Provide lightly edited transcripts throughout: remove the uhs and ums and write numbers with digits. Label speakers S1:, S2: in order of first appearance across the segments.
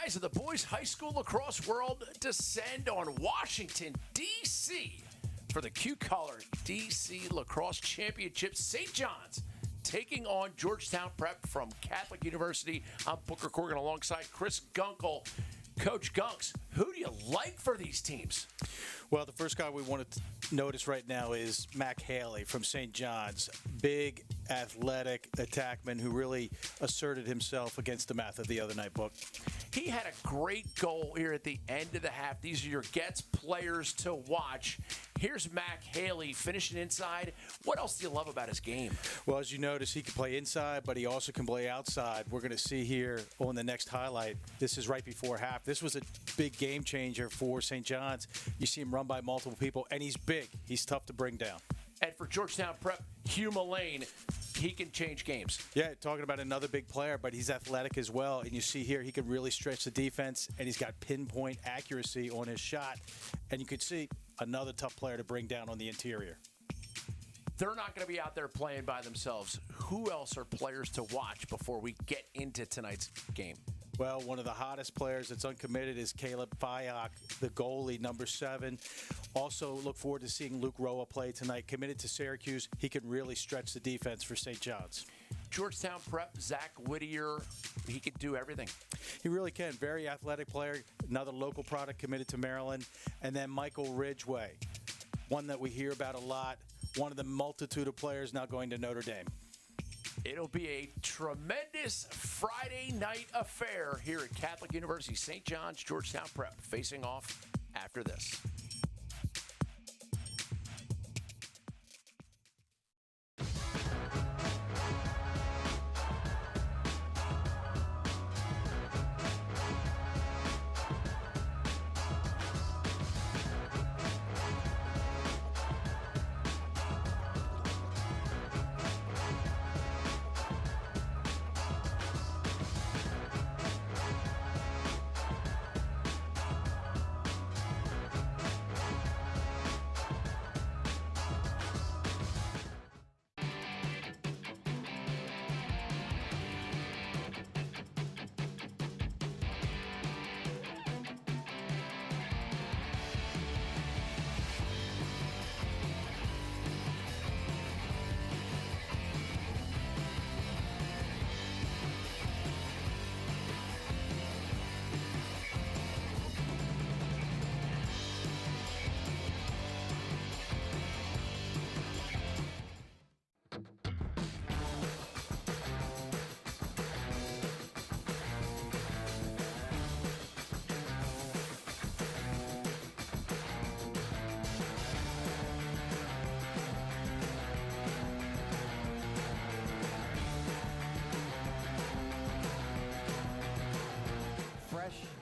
S1: Eyes of the boys' high school lacrosse world descend on Washington, D.C. for the Q-Collar D.C. Lacrosse Championship. St. John's taking on Georgetown Prep from Catholic University. I'm Booker Corrigan alongside Chris Gunkle. Coach Gunks, who do you like for these teams?
S2: Well, the first guy we want to notice right now is Mac Haley from St. John's. Big, athletic attackman who really asserted himself against the Math of the other night, Book.
S1: He had a great goal here at the end of the half. These are your Gets players to watch. Here's Mac Haley finishing inside. What else do you love about his game?
S2: Well, as you notice, he can play inside, but he also can play outside. We're going to see here on the next highlight. This is right before half. This was a big game changer for St. John's. You see him run by multiple people, and he's big. He's tough to bring down.
S1: And for Georgetown Prep, Hugh Mullane, he can change games.
S2: Yeah, talking about another big player, but he's athletic as well. And you see here, he can really stretch the defense, and he's got pinpoint accuracy on his shot. And you could see another tough player to bring down on the interior.
S1: They're not going to be out there playing by themselves. Who else are players to watch before we get into tonight's game?
S2: Well, one of the hottest players that's uncommitted is Caleb Fayok, the goalie, number 7. Also look forward to seeing Luke Roa play tonight. Committed to Syracuse. He can really stretch the defense for St. John's.
S1: Georgetown Prep, Zach Whittier, he can do everything.
S2: He really can. Very athletic player. Another local product committed to Maryland. And then Michael Ridgway, one that we hear about a lot. One of the multitude of players now going to Notre Dame.
S1: It'll be a tremendous Friday night affair here at Catholic University. St. John's, Georgetown Prep facing off after this.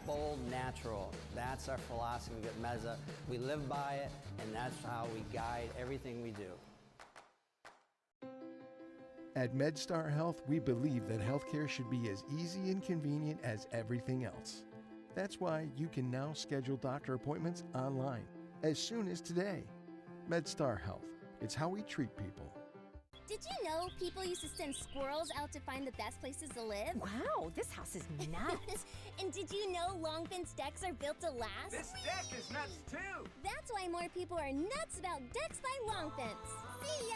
S3: Bold, natural. That's our philosophy at Meza. We live by it, and that's how we guide everything we do.
S4: At MedStar Health, we believe that healthcare should be as easy and convenient as everything else. That's why you can now schedule doctor appointments online as soon as today. MedStar Health. It's how we treat people.
S5: Did you know people used to send squirrels out to find the best places to live?
S6: Wow, this house is nuts.
S5: And did you know long fence decks are built to last?
S7: This deck is nuts too.
S5: That's why more people are nuts about decks by Long Fence. See ya!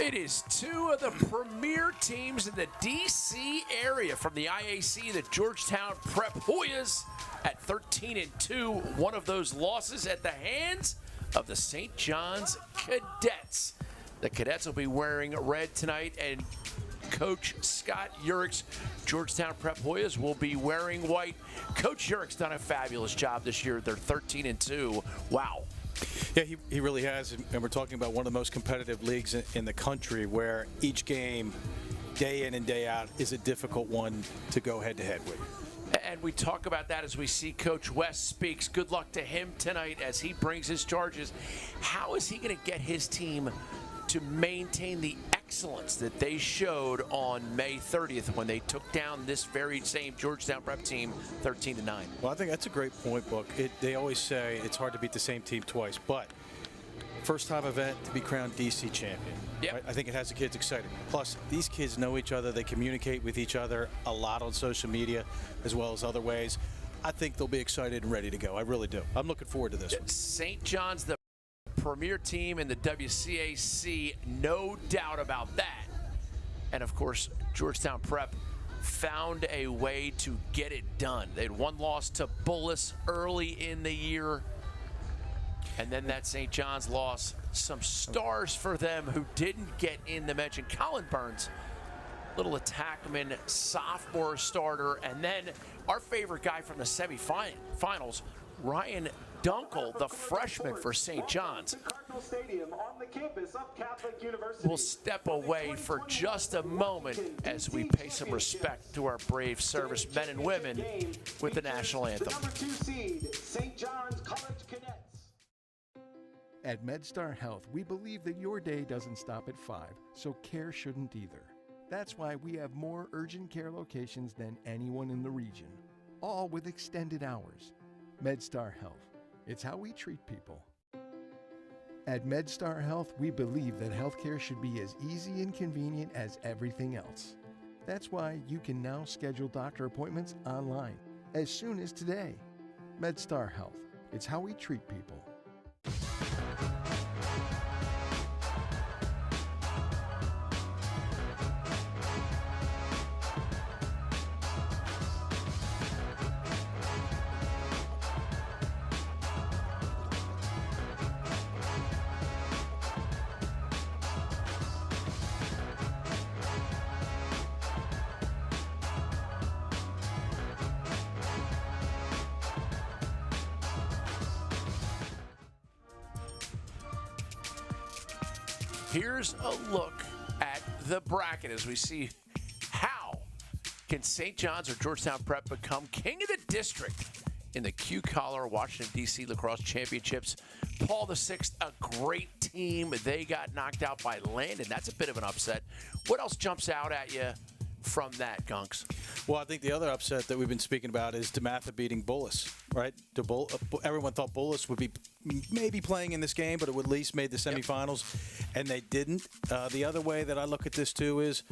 S1: It is two of the premier teams in the D.C. area from the IAC, the Georgetown Prep Hoyas at 13-2. One of those losses at the hands of the St. John's Cadets. The Cadets will be wearing red tonight, and Coach Scott Urick's Georgetown Prep Hoyas will be wearing white. Coach Urick's done a fabulous job this year. They're 13-2. Wow.
S2: Yeah, he really has, and we're talking about one of the most competitive leagues in the country where each game, day in and day out, is a difficult one to go head-to-head with.
S1: And we talk about that as we see Coach West speaks. Good luck to him tonight as he brings his charges. How is he going to get his team to maintain the excellence that they showed on May 30th when they took down this very same Georgetown Prep team 13-9?
S2: Well, I think that's a great point, Book. They always say it's hard to beat the same team twice, but First time event to be crowned DC champion.
S1: Yep.
S2: I think it has the kids excited. Plus, these kids know each other. They communicate with each other a lot on social media as well as other ways. I think they'll be excited and ready to go. I really do. I'm looking forward to this one.
S1: St. John's, the premier team in the WCAC, no doubt about that. And, of course, Georgetown Prep found a way to get it done. They had one loss to Bullis early in the year. And then that St. John's loss, some stars for them who didn't get in the mention. Colin Burns, little attackman, sophomore starter. And then our favorite guy from the semifinals, Ryan Gunkle, the freshman for St. John's. We'll step away for just a moment as we pay some respect to our brave service men and women with the national anthem.
S4: At MedStar Health, we believe that your day doesn't stop at 5, so care shouldn't either. That's why we have more urgent care locations than anyone in the region, all with extended hours. MedStar Health. It's how we treat people. At MedStar Health, we believe that healthcare should be as easy and convenient as everything else. That's why you can now schedule doctor appointments online as soon as today. MedStar Health. It's how we treat people.
S1: Here's a look at the bracket as we see how can St. John's or Georgetown Prep become king of the district in the Q-Collar Washington, D.C. Lacrosse Championships. Paul VI, a great team. They got knocked out by Landon. That's a bit of an upset. What else jumps out at you from that, Gunks?
S2: Well, I think the other upset that we've been speaking about is DeMatha beating Bullis, right? Everyone thought Bullis would be maybe playing in this game, but it would at least made the semifinals, and they didn't. The other way that I look at this, too, is,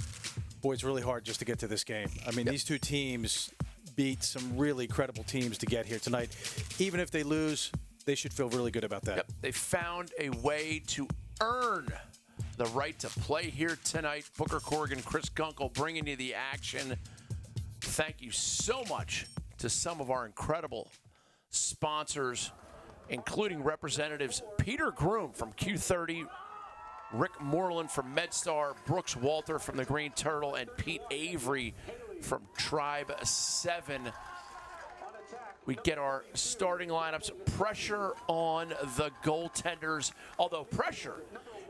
S2: boy, it's really hard just to get to this game. I mean, these two teams beat some really credible teams to get here tonight. Even if they lose, they should feel really good about that.
S1: They found a way to earn the right to play here tonight. Booker Corrigan, Chris Gunkle bringing you the action. Thank you so much to some of our incredible sponsors, including representatives Peter Groom from Q30, Rick Moreland from MedStar, Brooks Walter from the Green Turtle, and Pete Avery from Tribe 7. We get our starting lineups. Pressure on the goaltenders. Although pressure,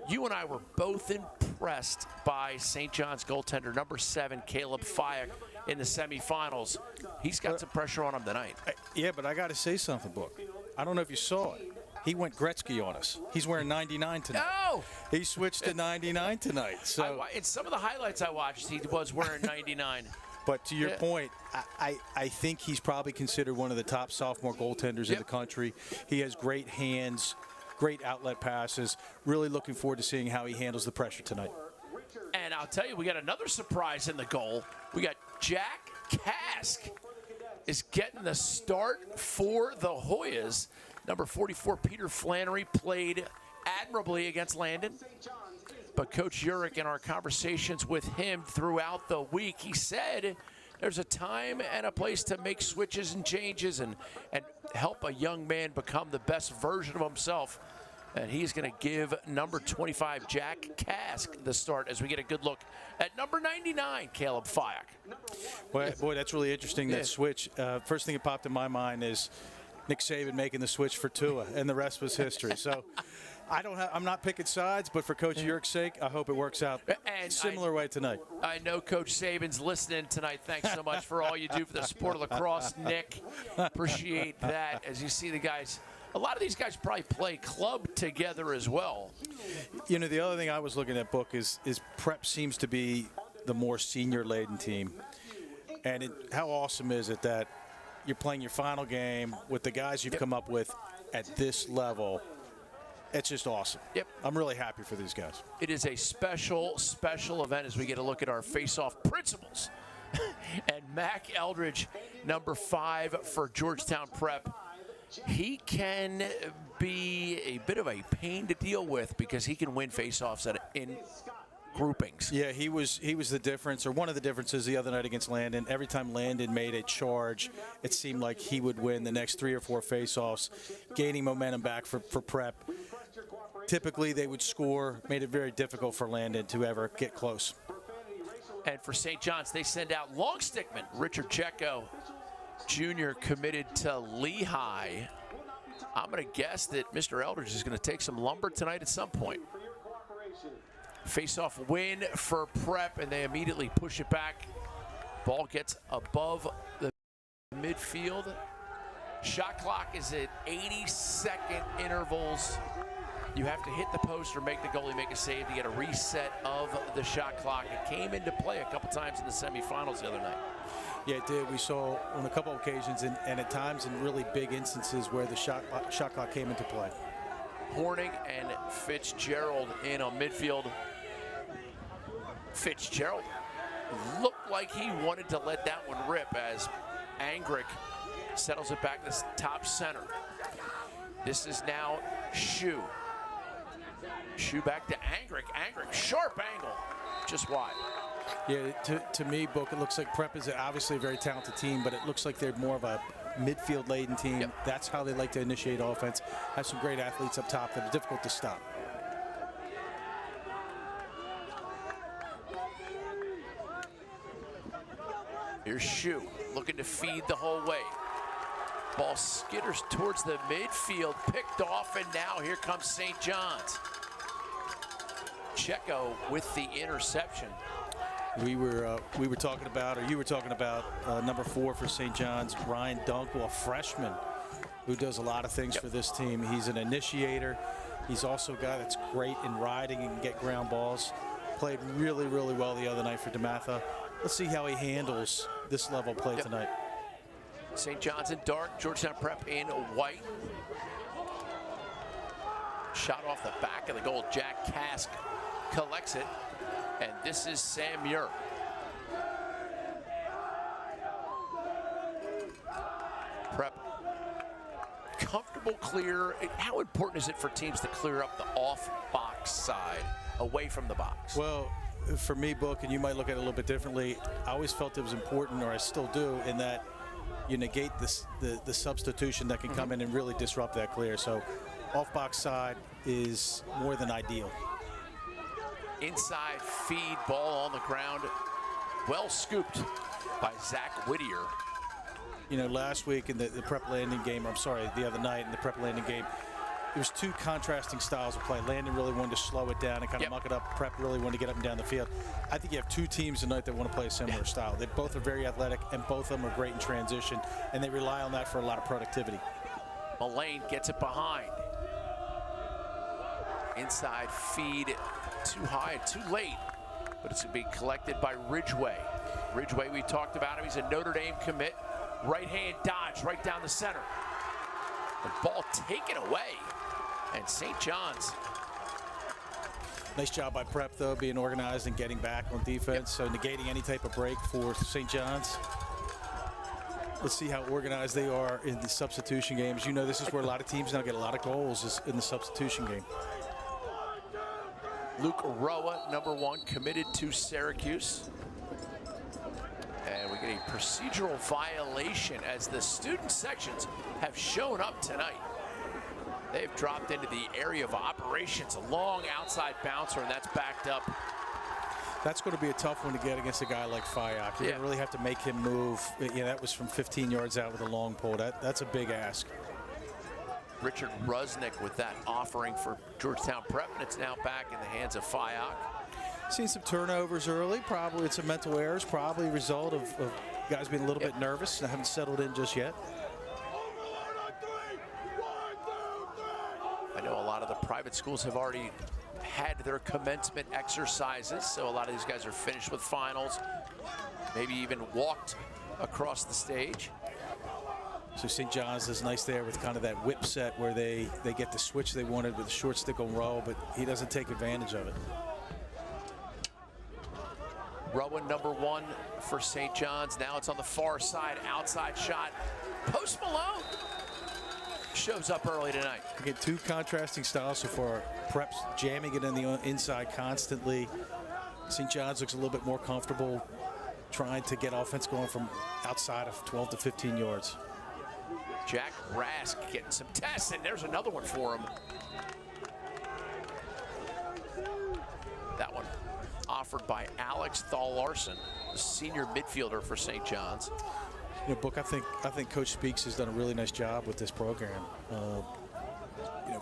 S1: you and I were both impressed by St. John's goaltender, number 7, Caleb Fyack, in the semifinals. He's got some pressure on him tonight.
S2: Yeah, but I got to say something, Book. I don't know if you saw it. He went Gretzky on us. He's wearing 99 tonight.
S1: No!
S2: He switched to 99 tonight. So
S1: in some of the highlights I watched, he was wearing 99.
S2: But to your point, I think he's probably considered one of the top sophomore goaltenders in the country. He has great hands, great outlet passes. Really looking forward to seeing how he handles the pressure tonight.
S1: And I'll tell you, we got another surprise in the goal. We got Jack Kask is getting the start for the Hoyas. Number 44, Peter Flannery, played admirably against Landon. But Coach Urich, in our conversations with him throughout the week, he said there's a time and a place to make switches and changes and help a young man become the best version of himself. And he's going to give number 25, Jack Kask, the start as we get a good look at number 99, Caleb Fyack.
S2: Well, boy, that's really interesting, that switch. First thing that popped in my mind is Nick Saban making the switch for Tua, and the rest was history. So I'm not picking sides, but for Coach Urich's sake, I hope it works out similar way tonight.
S1: I know Coach Saban's listening tonight. Thanks so much for all you do for the sport of lacrosse, Nick. Appreciate that. As you see the guys, a lot of these guys probably play club together as well.
S2: You know, the other thing I was looking at, Book, is Prep seems to be the more senior-laden team. And how awesome is it that you're playing your final game with the guys you've come up with at this level, It's just awesome.
S1: Yep.
S2: I'm really happy for these guys.
S1: It is a special, special event as we get a look at our face-off principles. And Mac Eldridge, number 5 for Georgetown Prep. He can be a bit of a pain to deal with because he can win face-offs in groupings.
S2: Yeah, he was the difference, or one of the differences the other night against Landon. Every time Landon made a charge, it seemed like he would win the next 3 or 4 face-offs, gaining momentum back for Prep. Typically, they would score, made it very difficult for Landon to ever get close.
S1: And for St. John's, they send out long stickman Richard Checo Jr. committed to Lehigh. I'm going to guess that Mr. Eldridge is going to take some lumber tonight at some point. Face-off win for Prep, and they immediately push it back. Ball gets above the midfield. Shot clock is at 80-second intervals. You have to hit the post or make the goalie make a save to get a reset of the shot clock. It came into play a couple times in the semifinals the other night.
S2: Yeah, it did. We saw on a couple occasions and at times in really big instances where the shot clock came into play.
S1: Horning and Fitzgerald in on midfield. Fitzgerald looked like he wanted to let that one rip as Angrick settles it back to the top center. This is now Shu. Shu back to Angrick. Angrick, sharp angle, just wide.
S2: Yeah, to me, Book, it looks like Prep is obviously a very talented team, but it looks like they're more of a midfield-laden team.
S1: Yep.
S2: That's how they like to initiate offense. Have some great athletes up top that are difficult to stop.
S1: Here's Shu looking to feed the whole way. Ball skitters towards the midfield, picked off, and now here comes St. John's. Checo with the interception.
S2: We were talking about, or you were talking about, number 4 for St. John's, Ryan Gunkle, a freshman who does a lot of things for this team. He's an initiator. He's also a guy that's great in riding and can get ground balls. Played really, really well the other night for DeMatha. Let's see how he handles this level of play tonight.
S1: St. John's in dark, Georgetown Prep in white. Shot off the back of the goal. Jack Kask collects it, and this is Sam Muir. Prep, comfortable clear. How important is it for teams to clear up the off-box side, away from the box?
S2: Well, for me, Book, and you might look at it a little bit differently, I always felt it was important, or I still do, in that you negate the substitution that can come in and really disrupt that clear. So off-box side is more than ideal.
S1: Inside feed, ball on the ground. Well scooped by Zach Whittier.
S2: You know, last week in the Prep Landon game, the other night in the Prep Landon game, there was 2 contrasting styles of play. Landon really wanted to slow it down and kind of muck it up. Prep really wanted to get up and down the field. I think you have 2 teams tonight that want to play a similar style. They both are very athletic, and both of them are great in transition, and they rely on that for a lot of productivity.
S1: Mullane gets it behind. Inside feed, too high and too late, but it's going to be collected by Ridgway. Ridgway, we talked about him. He's a Notre Dame commit. Right-hand dodge right down the center. The ball taken away, and St. John's.
S2: Nice job by Prep, though, being organized and getting back on defense, so negating any type of break for St. John's. Let's see how organized they are in the substitution games. You know, this is where a lot of teams now get a lot of goals, is in the substitution game.
S1: Luke Roa, number 1, committed to Syracuse. And we get a procedural violation as the student sections have shown up tonight. They've dropped into the area of operations, a long outside bouncer, and that's backed up.
S2: That's going to be a tough one to get against a guy like Fayak. You're going to really have to make him move. Yeah, that was from 15 yards out with a long pole. That's a big ask.
S1: Richard Rusnick with that offering for Georgetown Prep, and it's now back in the hands of Fayak.
S2: Seen some turnovers early. Probably it's some mental errors. Probably a result of guys being a little bit nervous and haven't settled in just yet.
S1: I know a lot of the private schools have already had their commencement exercises, so a lot of these guys are finished with finals, maybe even walked across the stage.
S2: So St. John's is nice there with kind of that whip set where they get the switch they wanted with a short stick on roll, but he doesn't take advantage of it.
S1: Rowan number 1 for St. John's. Now it's on the far side, outside shot. Post Malone shows up early tonight.
S2: Again, 2 contrasting styles so far. Prep's jamming it in the inside constantly. St. John's looks a little bit more comfortable trying to get offense going from outside of 12 to 15 yards.
S1: Jack Rask getting some tests, and there's another one for him. That one offered by Alex Thal-Larson, the senior midfielder for St. John's.
S2: You know, Book, I think Coach Speaks has done a really nice job with this program.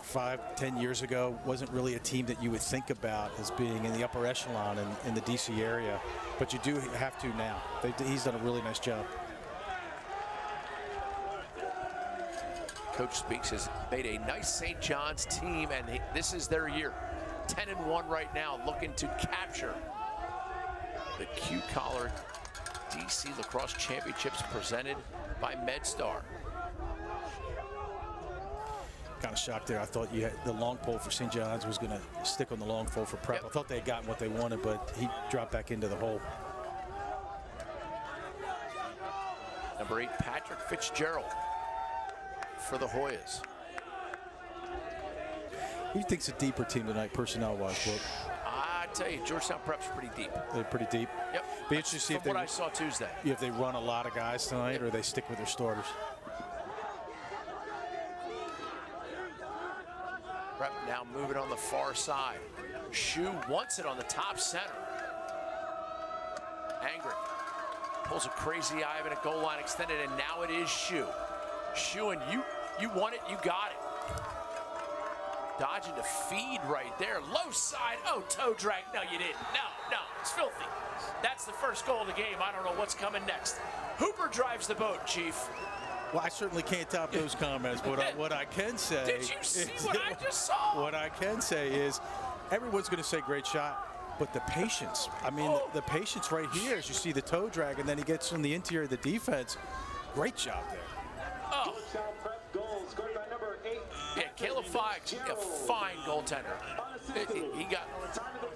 S2: 5-10 years ago, wasn't really a team that you would think about as being in the upper echelon in the DC area, but you do have to now. He's done a really nice job.
S1: Coach Speaks has made a nice St. John's team, and this is their year. 10-1 right now, looking to capture the Q-Collar DC Lacrosse Championships presented by MedStar.
S2: Kind of shocked there. I thought you had the long pole for St. John's was going to stick on the long pole for Prep.
S1: Yep.
S2: I thought they had gotten what they wanted, but he dropped back into the hole.
S1: Number 8, Patrick Fitzgerald for the Hoyas.
S2: Who do you think's a deeper team tonight, personnel-wise, Book?
S1: I tell you, Georgetown Prep's pretty deep.
S2: They're pretty deep.
S1: Yep.
S2: Be interesting to see
S1: From what I saw Tuesday.
S2: if they run a lot of guys tonight or they stick with their starters.
S1: Prep now moving on the far side. Shu wants it on the top center. Angry. Pulls a crazy eye of it at goal line extended, and now it is Shu. Shu, and you want it, you got it. Dodging the feed right there. Low side. Oh, toe drag. No, you didn't. No, it's filthy. That's the first goal of the game. I don't know what's coming next. Hooper drives the boat, Chief.
S2: Well, I certainly can't top those comments, but what I can say...
S1: Did you see what I just saw?
S2: What I can say is everyone's going to say great shot, but the patience. I mean, the patience right here as you see the toe drag, and then he gets on the interior of the defense. Great job there.
S1: Oh. Yeah, Caleb Fikes, a fine goaltender. He got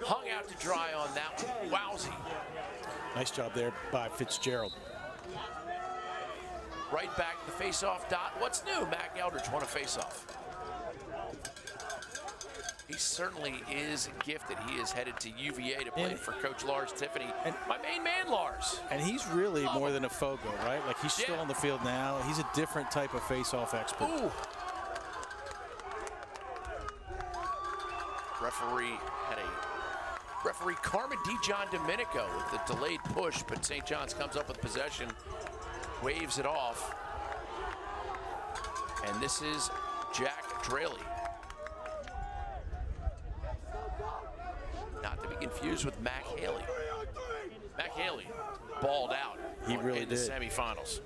S1: hung out to dry on that one. Wowsy.
S2: Nice job there by Fitzgerald.
S1: Right back to the face-off dot. What's new? Mac Eldridge won a face-off. He certainly is gifted. He is headed to UVA to play for Coach Lars Tiffany. And my main man, Lars.
S2: And he's really more than a Fogo, right? Like, he's still on the field now. He's a different type of face-off expert.
S1: Ooh. Referee Carmen DeJohn Domenico with the delayed push, but St. John's comes up with possession, waves it off. And this is Jack Draley. Not to be confused with Mac Haley. Mac Haley balled out in the semifinals.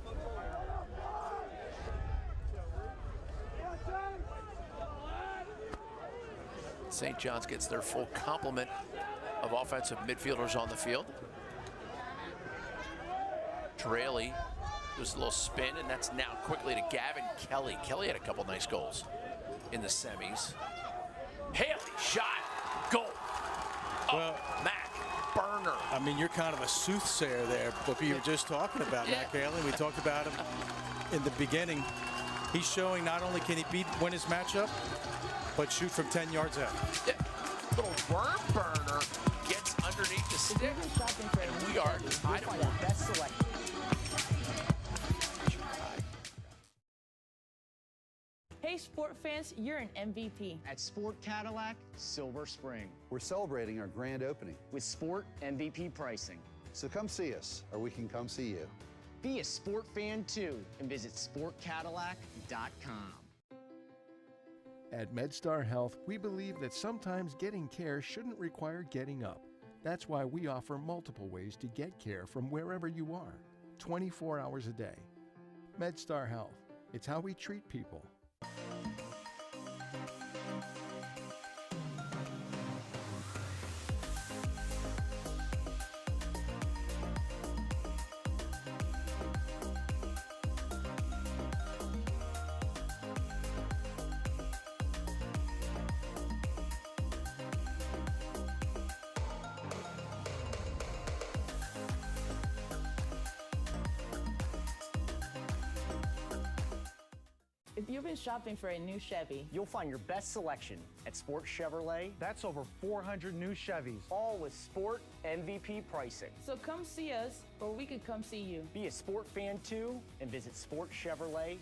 S1: St. John's gets their full complement of offensive midfielders on the field. Draley does a little spin, and that's now quickly to Gavin Kelly. Kelly had a couple nice goals in the semis. Haley shot, goal.
S2: Well,
S1: Mac, burner.
S2: I mean, you're kind of a soothsayer there, but you were just talking about Mac Haley. We talked about him in the beginning. He's showing not only can he win his matchup, but shoot from 10 yards out.
S1: Yeah. Little worm burner gets underneath the stick, and we are tied at 1.
S8: Hey sport fans, you're an MVP.
S9: At Sport Cadillac, Silver Spring.
S10: We're celebrating our grand opening
S9: with Sport MVP pricing.
S10: So come see us, or we can come see you.
S9: Be a sport fan too, and visit sportcadillac.com.
S4: At MedStar Health, we believe that sometimes getting care shouldn't require getting up. That's why we offer multiple ways to get care from wherever you are, 24 hours a day. MedStar Health, it's how we treat people.
S8: If you've been shopping for a new Chevy,
S9: You'll find your best selection at Sport Chevrolet,
S7: That's over 400 new Chevys.
S9: all with Sport MVP pricing.
S8: so come see us, or we could come see you.
S9: Be a Sport fan too and visit sportchevrolet.com.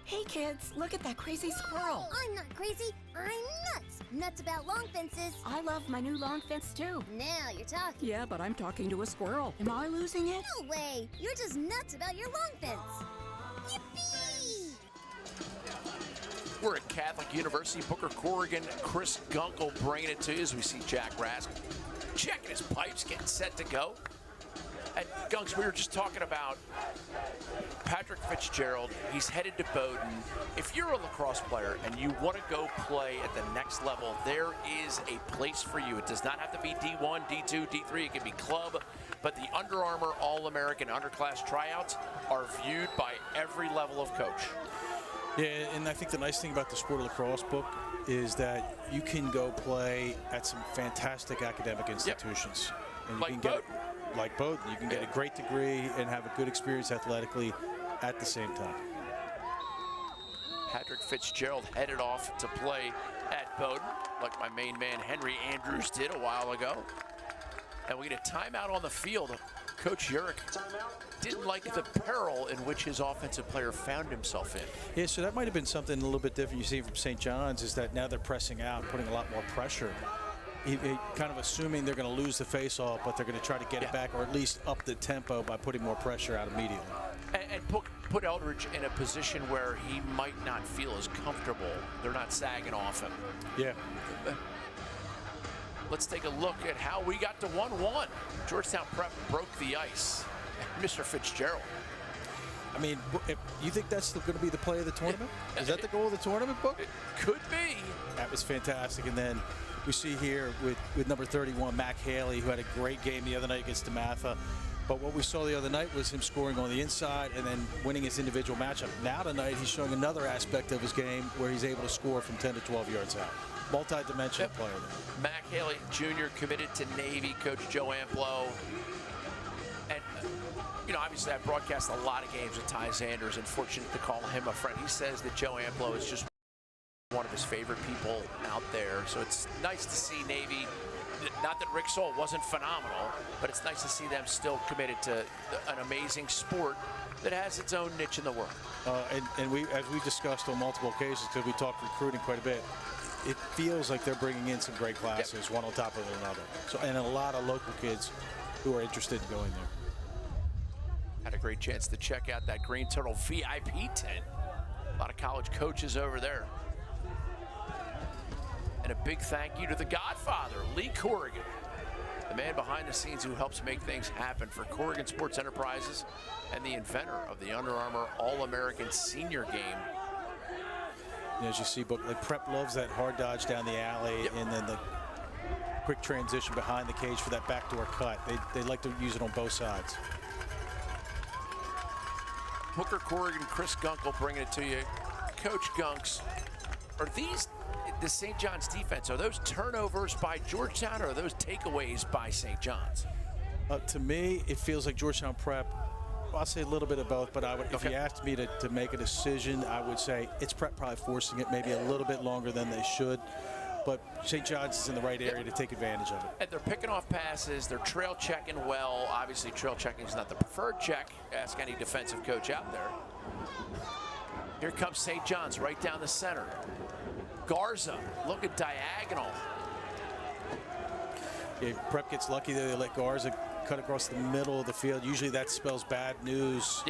S6: Hey kids, look at that crazy squirrel.
S5: I'm not crazy. I'm nuts. Nuts about long fences.
S6: I love my new long fence too.
S5: Now you're talking.
S6: Yeah, but I'm talking to a squirrel. Am I losing it?
S5: No way. You're just nuts about your long fence. Yippee!
S1: We're at Catholic University. Booker Corrigan, Chris Gunkle bringing it to you as we see Jack Rask checking his pipes, getting set to go. And Gunks, we were just talking about Patrick Fitzgerald. He's headed to Bowdoin. If you're a lacrosse player and you want to go play at the next level, there is a place for you. It does not have to be D1, D2, D3. It can be club. But the Under Armour All-American Underclass tryouts are viewed by every level of coach.
S2: Yeah, and I think the nice thing about the Sport of Lacrosse book is that you can go play at some fantastic academic institutions. And you
S1: Like
S2: can get
S1: Bowdoin.
S2: like Bowdoin. You can get a great degree and have a good experience athletically at the same time.
S1: Patrick Fitzgerald headed off to play at Bowdoin, like my main man Henry Andrews did a while ago. And we get a timeout on the field. Coach Urich didn't like the peril in which his offensive player found himself in.
S2: Yeah, so that might have been something a little bit different you see from St. John's, is that now they're pressing out, putting a lot more pressure. Kind of assuming they're going to lose the face-off, but they're going to try to get it back, or at least up the tempo by putting more pressure out immediately.
S1: And put Eldridge in a position where he might not feel as comfortable. They're not sagging off him.
S2: Yeah.
S1: Let's take a look at how we got to 1-1. Georgetown Prep broke the ice. Mr. Fitzgerald.
S2: I mean, if you think that's going to be the play of the tournament? Is that the goal of the tournament, Book?
S1: It could be.
S2: That was fantastic. And then we see here with number 31, Mac Haley, who had a great game the other night against DeMatha. But what we saw the other night was him scoring on the inside and then winning his individual matchup. Now tonight, he's showing another aspect of his game where he's able to score from 10 to 12 yards out. Multi-dimensional player.
S1: Mac Haley Jr. committed to Navy, Coach Joe Amplo. And, you know, obviously I broadcast a lot of games with Ty Sanders, and fortunate to call him a friend. He says that Joe Amplo is just one of his favorite people out there. So it's nice to see Navy. Not that Rick Soll wasn't phenomenal, but it's nice to see them still committed to an amazing sport that has its own niche in the world.
S2: And we, as we discussed on multiple occasions, because we talked recruiting quite a bit, it feels like they're bringing in some great classes, one on top of another. So, and a lot of local kids who are interested in going there.
S1: Had a great chance to check out that Green Turtle VIP tent. A lot of college coaches over there. And a big thank you to the Godfather, Lee Corrigan, the man behind the scenes who helps make things happen for Corrigan Sports Enterprises and the inventor of the Under Armour All-American Senior Game.
S2: And as you see, like Prep loves that hard dodge down the alley, and then the quick transition behind the cage for that backdoor cut. They like to use it on both sides.
S1: Booker Corrigan, Chris Gunkle bringing it to you. Coach Gunks, are these the St. John's defense? Are those turnovers by Georgetown, or are those takeaways by St. John's?
S2: To me, it feels like Georgetown Prep. I'll say a little bit of both, but I would, if you asked me to make a decision, I would say it's Prep probably forcing it maybe a little bit longer than they should. But St. John's is in the right area to take advantage of it.
S1: And they're picking off passes. They're trail checking well. Obviously, trail checking is not the preferred check. Ask any defensive coach out there. Here comes St. John's right down the center. Garza looking diagonal.
S2: Yeah, Prep gets lucky there. They let Garza cut across the middle of the field. Usually that spells bad news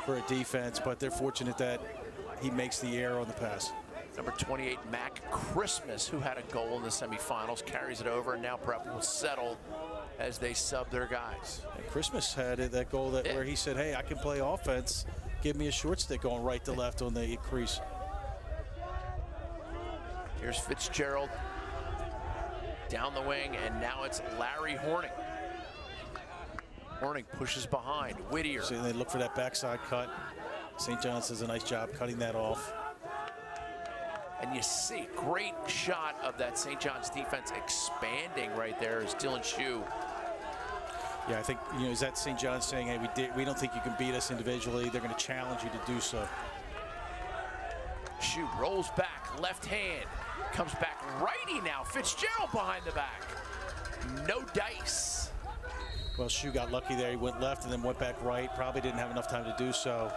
S2: for a defense, but they're fortunate that he makes the error on the pass.
S1: Number 28, Mac Christmas, who had a goal in the semifinals, carries it over, and now Prep will settle as they sub their guys.
S2: And Christmas had that goal where he said, hey, I can play offense. Give me a short stick going right to left on the crease.
S1: Here's Fitzgerald down the wing, and now it's Larry Horning. Horning pushes behind. Whittier.
S2: So they look for that backside cut. St. John's does a nice job cutting that off.
S1: And you see, great shot of that St. John's defense expanding right there is Dylan Shue.
S2: Yeah, I think, is that St. John's saying, hey, we don't think you can beat us individually. They're going to challenge you to do so.
S1: Shoot, rolls back, left hand. Comes back righty now. Fitzgerald behind the back. No dice.
S2: Well, Shu got lucky there. He went left and then went back right. Probably didn't have enough time to do so.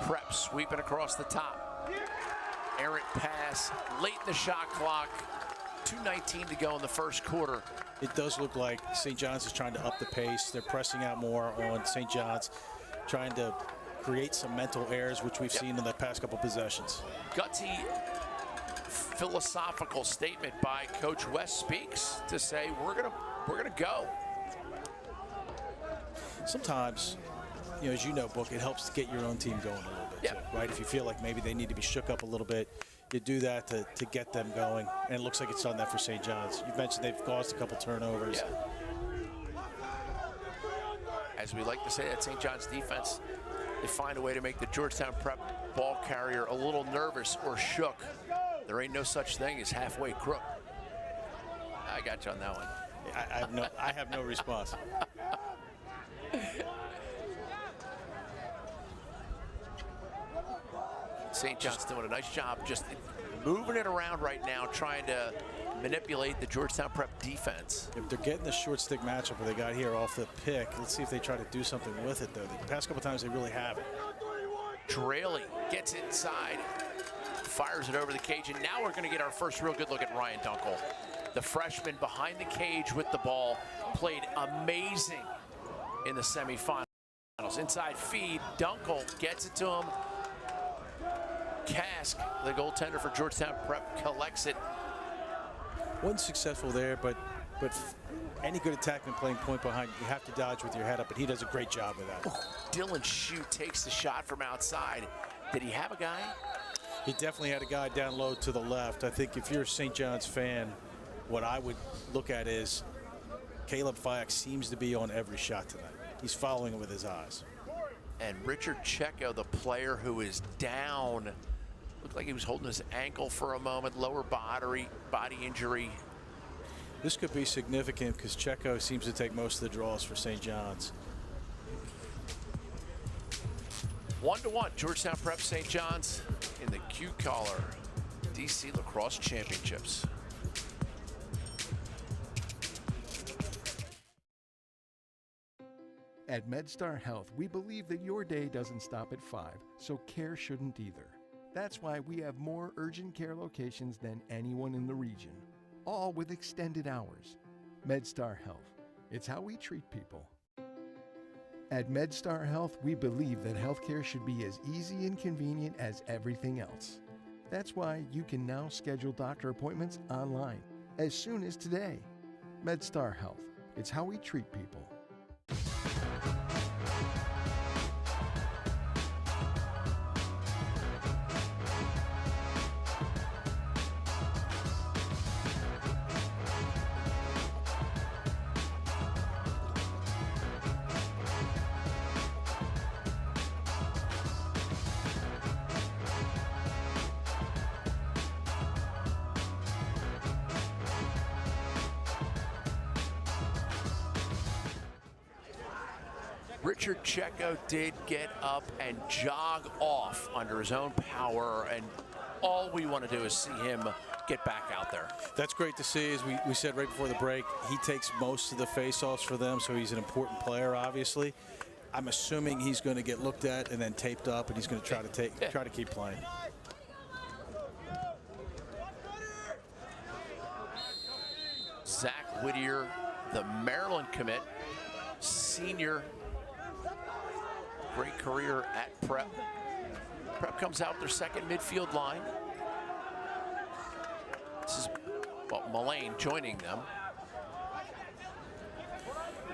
S1: Prep sweeping across the top. Errant pass late in the shot clock. 2:19 to go in the first quarter.
S2: It does look like St. John's is trying to up the pace. They're pressing out more on St. John's, trying to create some mental errors, which we've seen in the past couple possessions.
S1: Gutsy philosophical statement by Coach West speaks to say we're gonna go.
S2: Sometimes, you know, as you know, Book, it helps to get your own team going a little bit, too, right? If you feel like maybe they need to be shook up a little bit, you do that to get them going, and it looks like it's done that for St. John's. You mentioned they've caused a couple turnovers.
S1: Yeah. As we like to say, that St. John's defense, they find a way to make the Georgetown Prep ball carrier a little nervous or shook. There ain't no such thing as halfway crook. I got you on that one.
S2: I have no response.
S1: St. John's doing a nice job just moving it around right now, trying to manipulate the Georgetown Prep defense.
S2: If they're getting the short stick matchup where they got here off the pick, let's see if they try to do something with it, though. The past couple times they really haven't.
S1: Draley gets inside, fires it over the cage, and now we're going to get our first real good look at Ryan Gunkle. The freshman behind the cage with the ball, played amazing in the semifinals. Inside feed, Gunkle gets it to him. Cask, the goaltender for Georgetown Prep, collects it.
S2: Wasn't successful there, but any good attackman playing point behind, you have to dodge with your head up, and he does a great job of that.
S1: Dylan Shue takes the shot from outside. Did he have a guy?
S2: He definitely had a guy down low to the left. I think if you're a St. John's fan, what I would look at is Caleb Fyack seems to be on every shot tonight. He's following it with his eyes.
S1: And Richard Checo, the player who is down, looked like he was holding his ankle for a moment, lower body injury.
S2: This could be significant because Checo seems to take most of the draws for St. John's.
S1: 1-1, Georgetown Prep St. John's in the Q-Collar DC Lacrosse Championships.
S4: At MedStar Health, we believe that your day doesn't stop at 5, so care shouldn't either. That's why we have more urgent care locations than anyone in the region, all with extended hours. MedStar Health, it's how we treat people. At MedStar Health, we believe that healthcare should be as easy and convenient as everything else. That's why you can now schedule doctor appointments online as soon as today. MedStar Health, it's how we treat people.
S1: Richard Checo did get up and jog off under his own power, and all we want to do is see him get back out there.
S2: That's great to see. As we said right before the break, he takes most of the face-offs for them, so he's an important player, obviously. I'm assuming he's going to get looked at and then taped up, and he's going to try to keep playing.
S1: Zach Whittier, the Maryland commit, senior. Great career at Prep. Prep comes out their second midfield line. This is, well, Mullane joining them.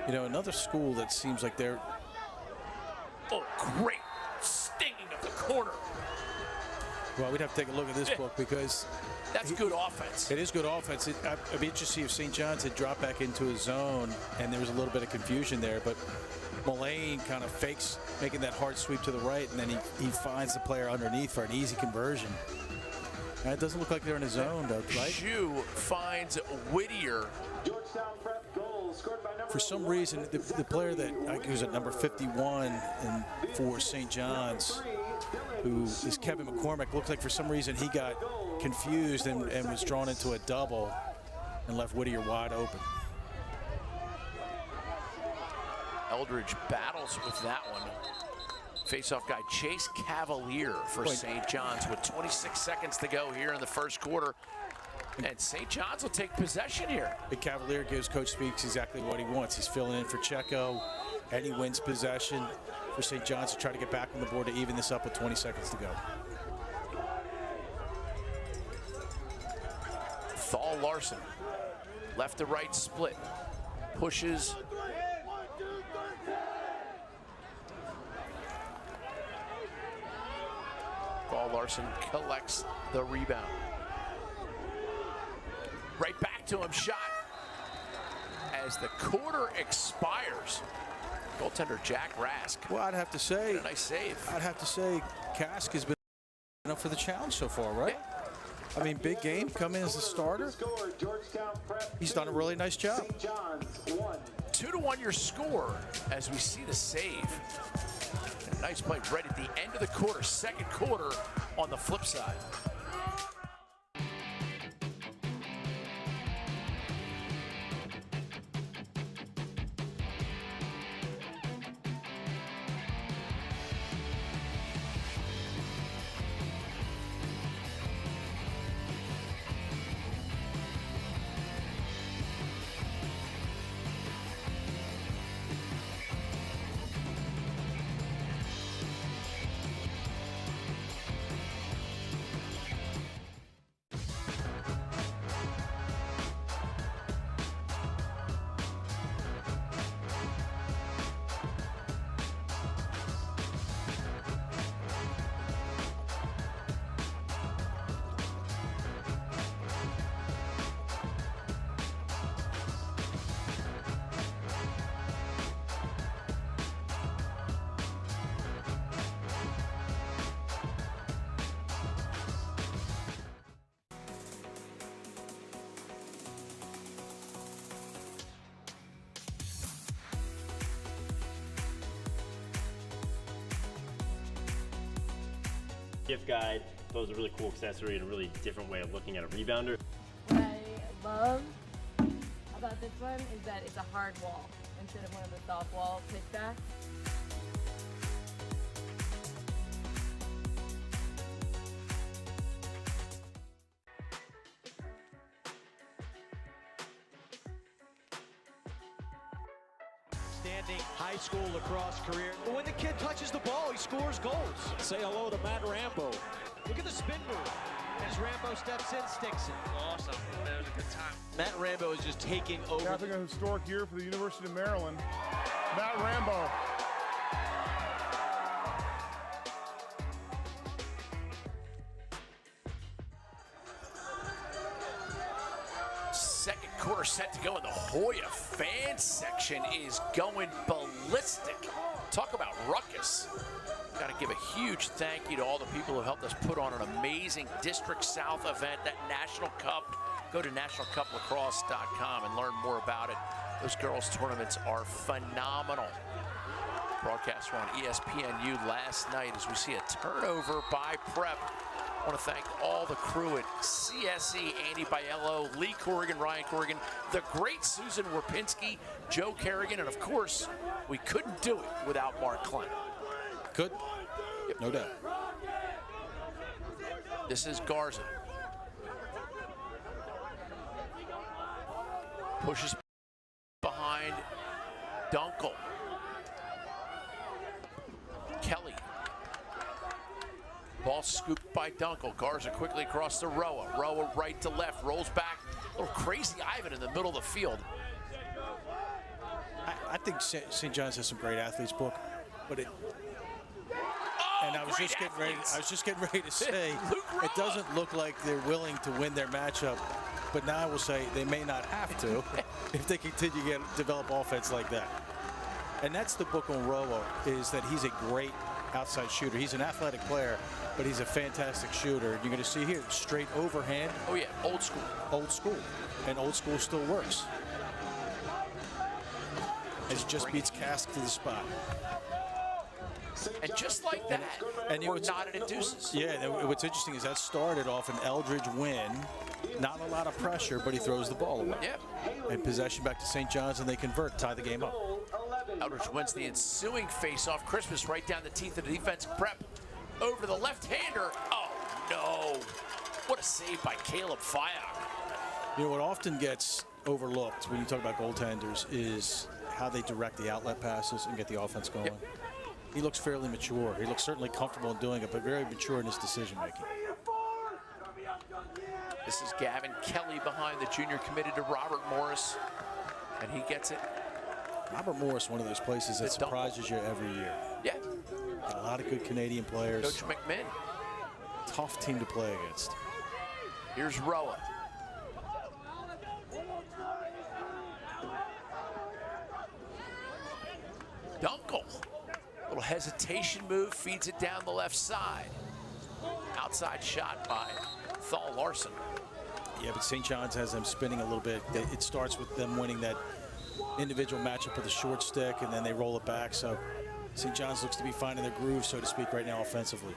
S2: You know, another school that seems like they're...
S1: Oh, great stinging of the corner.
S2: Well, we'd have to take a look at this book because...
S1: That's good offense.
S2: It is good offense. I'd be interested to see if St. John's had dropped back into his zone and there was a little bit of confusion there, but Mullane kind of fakes making that hard sweep to the right, and then he finds the player underneath for an easy conversion. And it doesn't look like they're in his zone, though, right?
S1: Shue finds Whittier.
S11: Georgetown Prep goal scored
S2: for some reason, the player that I think was at number 51 and for St. John's, who is Kevin McCormick, looked like for some reason he got confused and was drawn into a double and left Whittier wide open.
S1: Eldridge battles with that one. Face-off guy Chase Cavalier for St. John's with 26 seconds to go here in the first quarter. And St. John's will take possession here.
S2: The Cavalier gives Coach Speaks exactly what he wants. He's filling in for Checo, and he wins possession for St. John's to try to get back on the board to even this up with 20 seconds to go.
S1: Thal Larson, left to right split, pushes. Thal Larson collects the rebound. Right back to him, shot. As the quarter expires, goaltender Jack Rask.
S2: Well, I'd have to say,
S1: a nice save.
S2: I'd have to say Kask has been up for the challenge so far, right?
S1: Yeah.
S2: I mean, big game, come in as a starter. He's done a really nice job.
S1: 2-1 your score as we see the save. And a nice play right at the end of the quarter, second quarter on the flip side.
S11: Gift guide, that was a really cool accessory and a really different way of looking at a rebounder.
S8: What I love about this one is that it's a hard wall instead of one of the soft wall pitchbacks.
S12: Outstanding high school lacrosse career. But when the kid touches the ball, he scores goals. Say hello to Matt Rambo. Look at the spin move. As Rambo steps in, sticks it.
S13: Awesome. That was a good time.
S12: Matt Rambo is just taking over.
S14: Having a historic year for the University of Maryland. Matt Rambo.
S1: Second quarter set to go, and the Hoya fan section is going ballistic. Talk about ruckus. Got to give a huge thank you to all the people who helped us put on an amazing District South event, that National Cup. Go to nationalcuplacrosse.com and learn more about it. Those girls' tournaments are phenomenal. Broadcasts were on ESPNU last night as we see a turnover by Prep. I want to thank all the crew at CSE, Andy Biello, Lee Corrigan, Ryan Corrigan, the great Susan Warpinski, Joe Kerrigan, and of course, we couldn't do it without Mark Klein.
S2: Good, no doubt.
S1: This is Garza. Pushes behind Gunkle. Kelly. Ball scooped by Gunkle. Garza quickly across to Roa. Roa right to left, rolls back. A little crazy Ivan in the middle of the field.
S2: I think St. John's has some great athletes, Book, but it. And I was just getting ready to say, it doesn't look like they're willing to win their matchup. But now I will say they may not have to if they continue to develop offense like that. And that's the book on Roa, is that he's a great outside shooter. He's an athletic player, but he's a fantastic shooter. You're going to see here, straight overhand.
S1: Oh yeah, old school.
S2: Old school. And old school still works. as he just beats Cask to the spot.
S1: And just like that,
S2: and
S1: we're knotted in deuces.
S2: Yeah, and what's interesting is that started off an Eldridge win. Not a lot of pressure, but he throws the ball away.
S1: Yep.
S2: And possession back to St. John's, and they convert, tie the game up.
S1: Eldridge wins the ensuing face-off. Christmas right down the teeth of the defensive Prep. Over the left-hander. Oh, no. What a save by Caleb Fyack.
S2: You know, what often gets overlooked when you talk about goaltenders is how they direct the outlet passes and get the offense going. Yep. He looks fairly mature. He looks certainly comfortable in doing it, but very mature in his decision-making.
S1: This is Gavin Kelly behind the junior committed to Robert Morris, and he gets it.
S2: Robert Morris, one of those places that surprises you every year.
S1: Yeah.
S2: Got a lot of good Canadian players.
S1: Coach McMinn.
S2: Tough team to play against.
S1: Here's Roa. Gunkle. Little hesitation move, feeds it down the left side. Outside shot by Thal Larson.
S2: Yeah, but St. John's has them spinning a little bit. It starts with them winning that individual matchup with a short stick, and then they roll it back. So St. John's looks to be finding their groove, so to speak, right now offensively.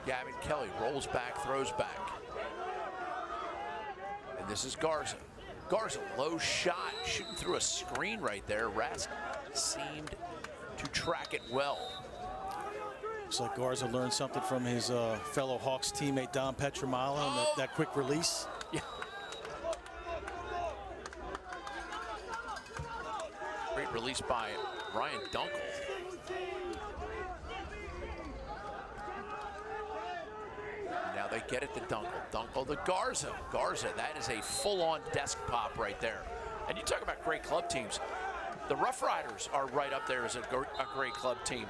S1: Gavin Kelly rolls back, throws back. And this is Garza. Garza, low shot, shooting through a screen right there. Rask seemed to track it well.
S2: Looks like Garza learned something from his fellow Hawks teammate Don Petramala and that quick release.
S1: Yeah. Great release by Ryan Gunkle. Now they get it to Gunkle. Gunkle to Garza. Garza, that is a full-on desk pop right there. And you talk about great club teams. The Rough Riders are right up there as a great club team.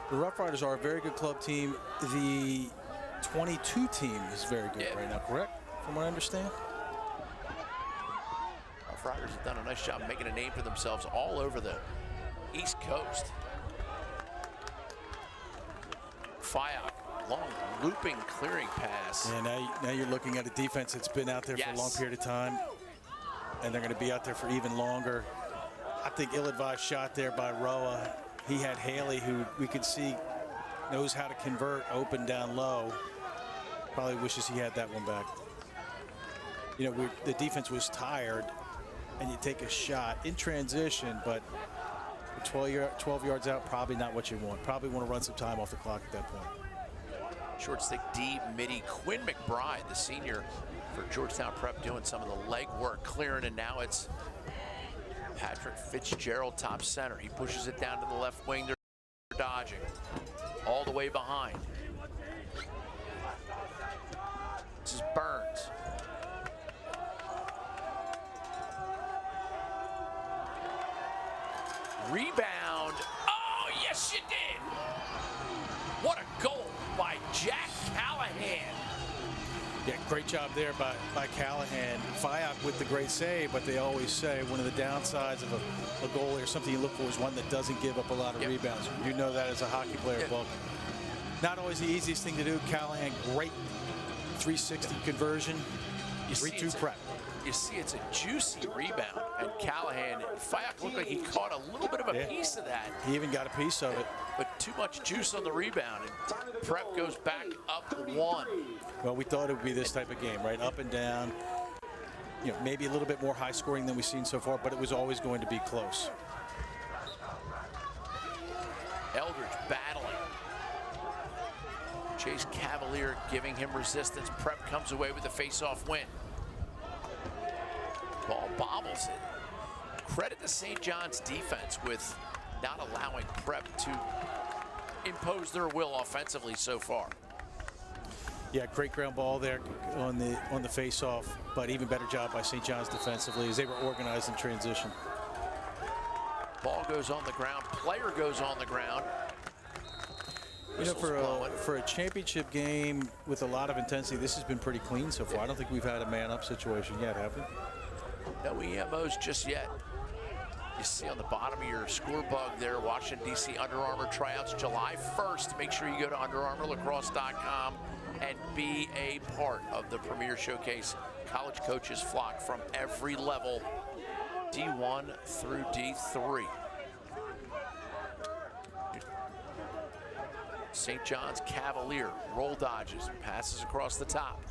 S2: The Rough Riders are a very good club team. The 22 team is very good right now, correct? From what I understand.
S1: Rough Riders have done a nice job making a name for themselves all over the East Coast. Fyack, long looping clearing pass.
S2: And now you're looking at a defense that's been out there for a long period of time, and they're going to be out there for even longer. I think ill-advised shot there by Roa. He had Haley, who we could see knows how to convert open down low. Probably wishes he had that one back. You know, the defense was tired, and you take a shot in transition, but 12 yards out, probably not what you want. Probably want to run some time off the clock at that point.
S1: Short stick deep, midi. Quinn McBride, the senior for Georgetown Prep, doing some of the leg work, clearing, and now it's Patrick Fitzgerald, top center. He pushes it down to the left wing. They're dodging all the way behind. This is Burns. Rebound. Oh, yes, you did. What a goal by Jack Callahan.
S2: Yeah, great job there by Callahan. Fyack with the great save, but they always say one of the downsides of a goalie or something you look for is one that doesn't give up a lot of rebounds. You know that as a hockey player, Buck. Not always the easiest thing to do. Callahan, great 360 conversion. 3-2 prep.
S1: You see it's a juicy rebound, and Callahan, Fyack looked like he caught a little bit of a piece of that.
S2: He even got a piece of it.
S1: But too much juice on the rebound, and Prep goes back up 1.
S2: Well, we thought it would be this type of game, right? Up and down. You know, maybe a little bit more high scoring than we've seen so far, but it was always going to be close.
S1: Eldridge battling. Chase Cavalier giving him resistance. Prep comes away with the face-off win. Ball bobbles it. Credit the St. John's defense with not allowing Prep to impose their will offensively so far.
S2: Yeah, great ground ball there on the face-off, but even better job by St. John's defensively as they were organized in transition.
S1: Ball goes on the ground, player goes on the ground.
S2: You know, for a championship game with a lot of intensity, this has been pretty clean so far. I don't think we've had a man-up situation yet, have we?
S1: No EMOs just yet. You see on the bottom of your score bug there, Washington, D.C. Under Armour tryouts July 1st. Make sure you go to UnderArmourLacrosse.com and be a part of the Premier Showcase. College coaches flock from every level, D1 through D3. St. John's Cavalier roll dodges, passes across the top.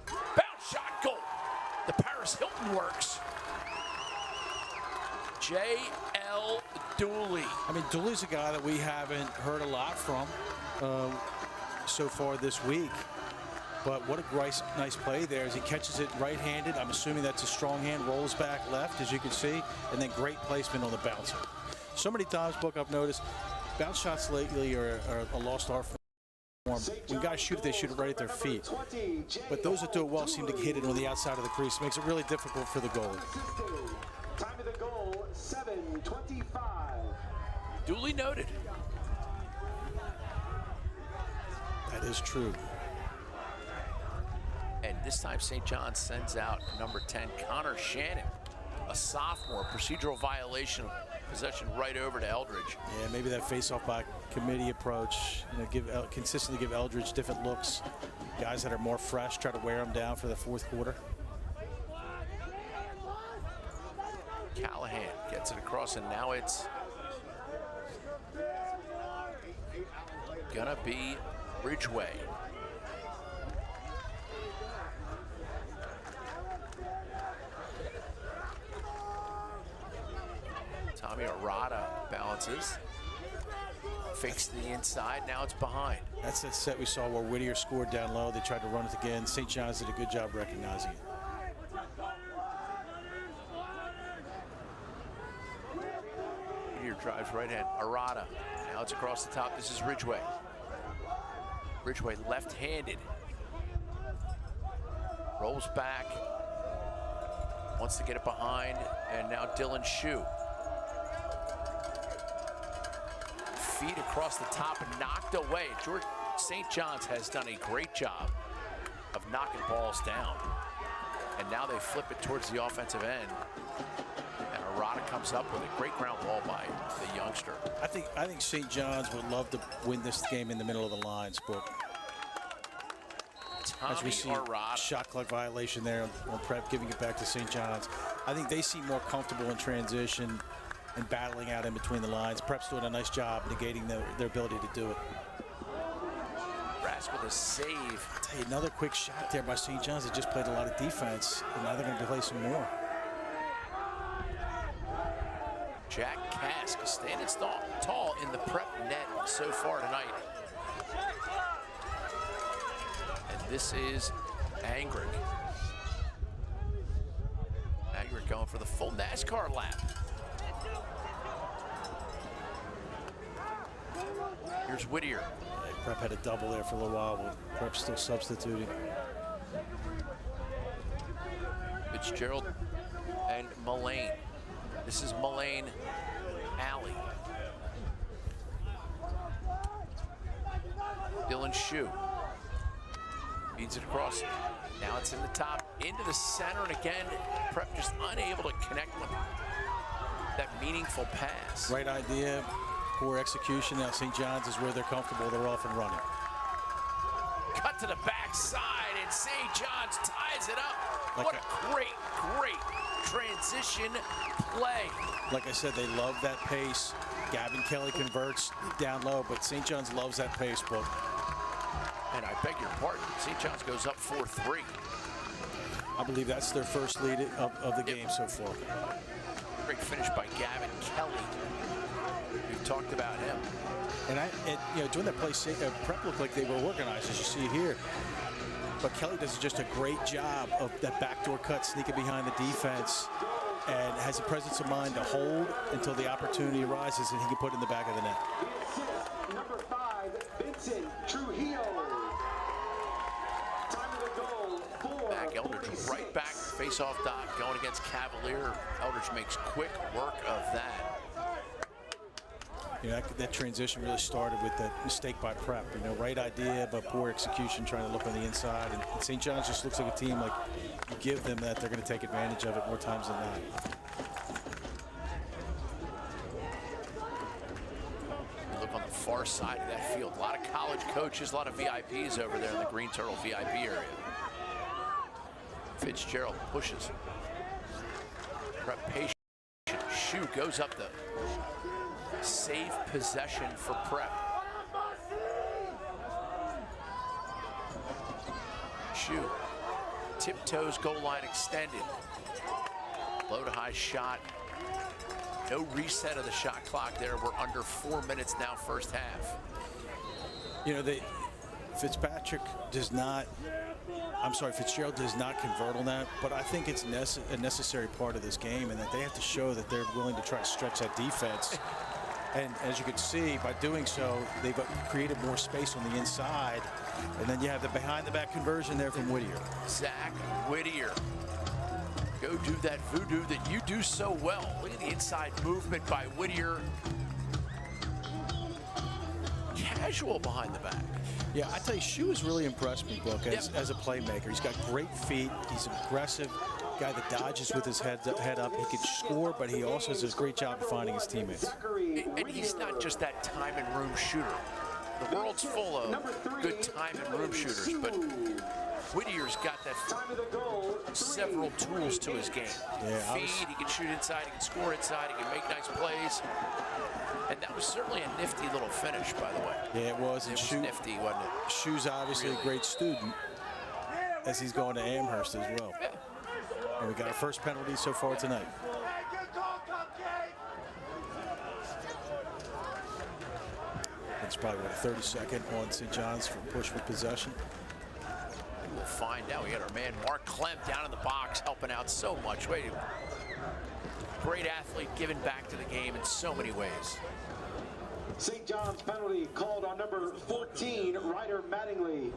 S1: Bounce shot goal. The Paris Hilton works. J.L. Dooley.
S2: I mean, Dooley's a guy that we haven't heard a lot from so far this week. But what a nice play there as he catches it right-handed. I'm assuming that's a strong hand, rolls back left, as you can see, and then great placement on the bouncer. So many times, Book, I've noticed, bounce shots lately are a lost art form. When guys shoot it, they shoot it right at their feet. But those that do it well seem to hit it on the outside of the crease. It makes it really difficult for the goalie.
S12: Time of the goal, 7:25.
S1: Duly noted.
S2: That is true.
S1: And this time St. John's sends out number 10, Connor Shannon, a sophomore. Procedural violation of possession right over to Eldridge.
S2: Yeah, maybe that face-off by committee approach, consistently give Eldridge different looks. Guys that are more fresh, try to wear them down for the fourth quarter.
S1: Callahan gets it across, and now it's gonna be Ridgeway. Tommy Arata balances, fakes to the inside, now it's behind.
S2: That's that set we saw where Whittier scored down low. They tried to run it again. St. John's did a good job recognizing it.
S1: Whittier drives right hand, Arata, now it's across the top, this is Ridgeway. Ridgeway left-handed, rolls back, wants to get it behind, and now Dylan Shue. Feet across the top and knocked away. St. John's has done a great job of knocking balls down. And now they flip it towards the offensive end. And Arata comes up with a great ground ball by the youngster.
S2: I think St. John's would love to win this game in the middle of the lines, but as we see,
S1: Arata.
S2: Shot clock violation there on Prep, giving it back to St. John's. I think they seem more comfortable in transition and battling out in between the lines. Prep's doing a nice job negating their ability to do it.
S1: Brass with a save.
S2: I'll tell you, another quick shot there by St. John's that just played a lot of defense, and now they're going to play some more.
S1: Jack Kask standing tall in the Prep net so far tonight. And this is Angrick. Angrick going for the full NASCAR lap. Here's Whittier.
S2: Yeah, Prep had a double there for a little while, but Prep's still substituting.
S1: Fitzgerald and Mullane. This is Mullane Alley. Dylan Shue feeds it across. Now it's in the top, into the center, and again, Prep just unable to connect with that meaningful pass.
S2: Right idea, poor execution. Now St. John's is where they're comfortable. They're off and running.
S1: Cut to the backside, and St. John's ties it up. What a great transition play.
S2: Like I said, they love that pace. Gavin Kelly converts down low, but St. John's loves that pace, Book.
S1: And I beg your pardon, St. John's goes up 4-3.
S2: I believe that's their first lead of the game so far.
S1: Great finish by Gavin Kelly. We've talked about him.
S2: And you know, during that play, Prep looked like they were organized, as you see here. But Kelly does just a great job of that backdoor cut, sneaking behind the defense, and has the presence of mind to hold until the opportunity arises and he can put it in the back of the net.
S12: Number 5, Vincent Trujillo. Time of the goal, 4.
S1: Back Eldridge right back, face-off dot, going against Cavalier. Eldridge makes quick work of that.
S2: You know, that transition really started with that mistake by Prep. You know, right idea, but poor execution, trying to look on the inside. And St. John's just looks like a team, like you give them that, they're going to take advantage of it more times than not.
S1: Look on the far side of that field. A lot of college coaches, a lot of VIPs over there in the Green Turtle VIP area. Fitzgerald pushes. Prep patient. Shue goes up the save possession for Prep. Shoe. Tiptoes, goal line extended. Low to high shot. No reset of the shot clock there. We're under 4 minutes now, first half.
S2: You know, Fitzgerald does not convert on that, but I think it's a necessary part of this game, and that they have to show that they're willing to try to stretch that defense. And as you can see, by doing so, they've created more space on the inside. And then you have the behind-the-back conversion there from Whittier.
S1: Zach Whittier. Go do that voodoo that you do so well. Look at the inside movement by Whittier. Casual behind the back.
S2: Yeah, I tell you, Shoe has really impressed me, Book, as a playmaker. He's got great feet. He's an aggressive guy that dodges with his head up. He can score, but he also does a great job of finding his teammates.
S1: And he's not just that time and room shooter. The world's full of good time and room shooters, but Whittier's got that several tools to his game.
S2: Yeah,
S1: Feed, he can shoot inside, he can score inside, he can make nice plays. And that was certainly a nifty little finish, by the way.
S2: Yeah, it was.
S1: It was nifty, wasn't it?
S2: Shoe's obviously a great student, as he's going to Amherst as well.
S1: Yeah.
S2: And we got our first penalty so far tonight. It's probably what, a 30-second on St. John's for push with possession.
S1: We'll find out. We got our man Mark Clem down in the box helping out so much. Great athlete giving back to the game in so many ways.
S15: St. John's penalty called on number 14, Ryder Mattingly.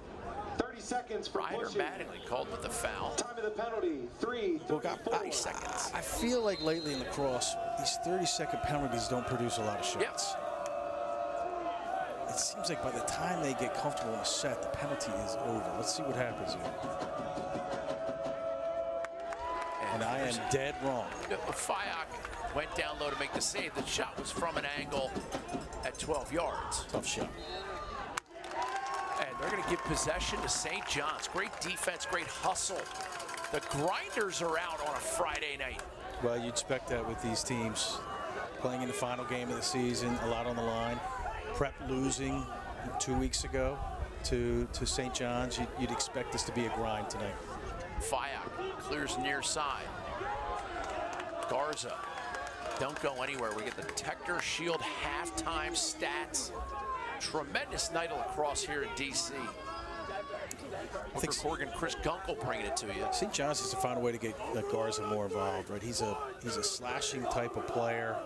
S15: 30 seconds for
S1: Ryder
S15: pushing.
S1: Mattingly called with the foul.
S15: Time of the penalty, 3:34
S1: seconds.
S2: I feel like lately in lacrosse, these 30-second penalties don't produce a lot of shots. It seems like by the time they get comfortable in a set, the penalty is over. Let's see what happens here. And I am dead wrong.
S1: Fayak went down low to make the save. The shot was from an angle at 12 yards.
S2: Tough shot.
S1: And they're going to give possession to St. John's. Great defense, great hustle. The Grinders are out on a Friday night.
S2: Well, you'd expect that with these teams playing in the final game of the season, a lot on the line. Prep losing 2 weeks ago to St. John's. You'd expect this to be a grind tonight.
S1: Fayak clears near side. Garza, don't go anywhere. We get the Tector Shield halftime stats. Tremendous night of lacrosse here in D.C. Corrigan, Chris Gunkle bringing it to you.
S2: St. John's has to find a way to get Garza more involved, right? He's a slashing type of player.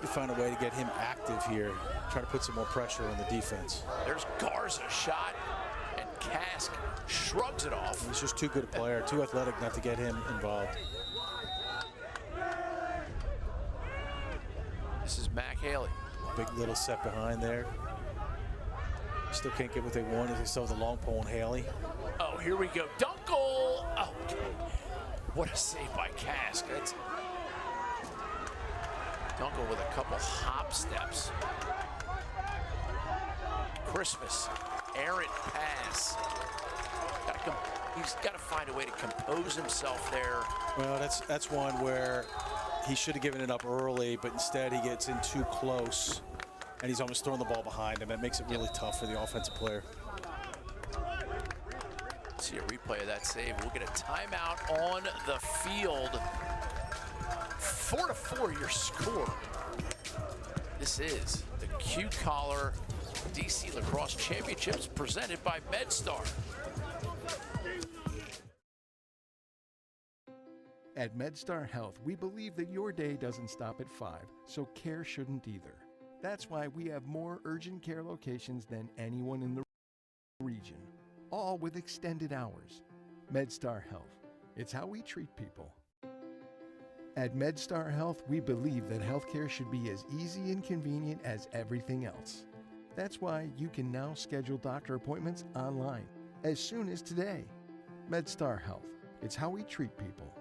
S2: To find a way to get him active here, try to put some more pressure on the defense.
S1: There's Garza's shot, and Kask shrugs it off.
S2: He's just too good a player, too athletic not to get him involved.
S1: This is Mac Haley.
S2: Big little set behind there. Still can't get what they want. They still have the long pole on Haley.
S1: Oh, here we go. Dunkle! Oh, what a save by Kask. That's Gunkle with a couple hop steps. Christmas, errant pass. He's got to find a way to compose himself there.
S2: Well, that's one where he should have given it up early, but instead he gets in too close, and he's almost throwing the ball behind him. That makes it really tough for the offensive player.
S1: See a replay of that save. We'll get a timeout on the field. 4-4 your score. This is the Q-Collar DC Lacrosse Championships presented by MedStar.
S4: At MedStar Health, we believe that your day doesn't stop at 5, so care shouldn't either. That's why we have more urgent care locations than anyone in the region, all with extended hours. MedStar Health, it's how we treat people. At MedStar Health, we believe that healthcare should be as easy and convenient as everything else. That's why you can now schedule doctor appointments online as soon as today. MedStar Health, it's how we treat people.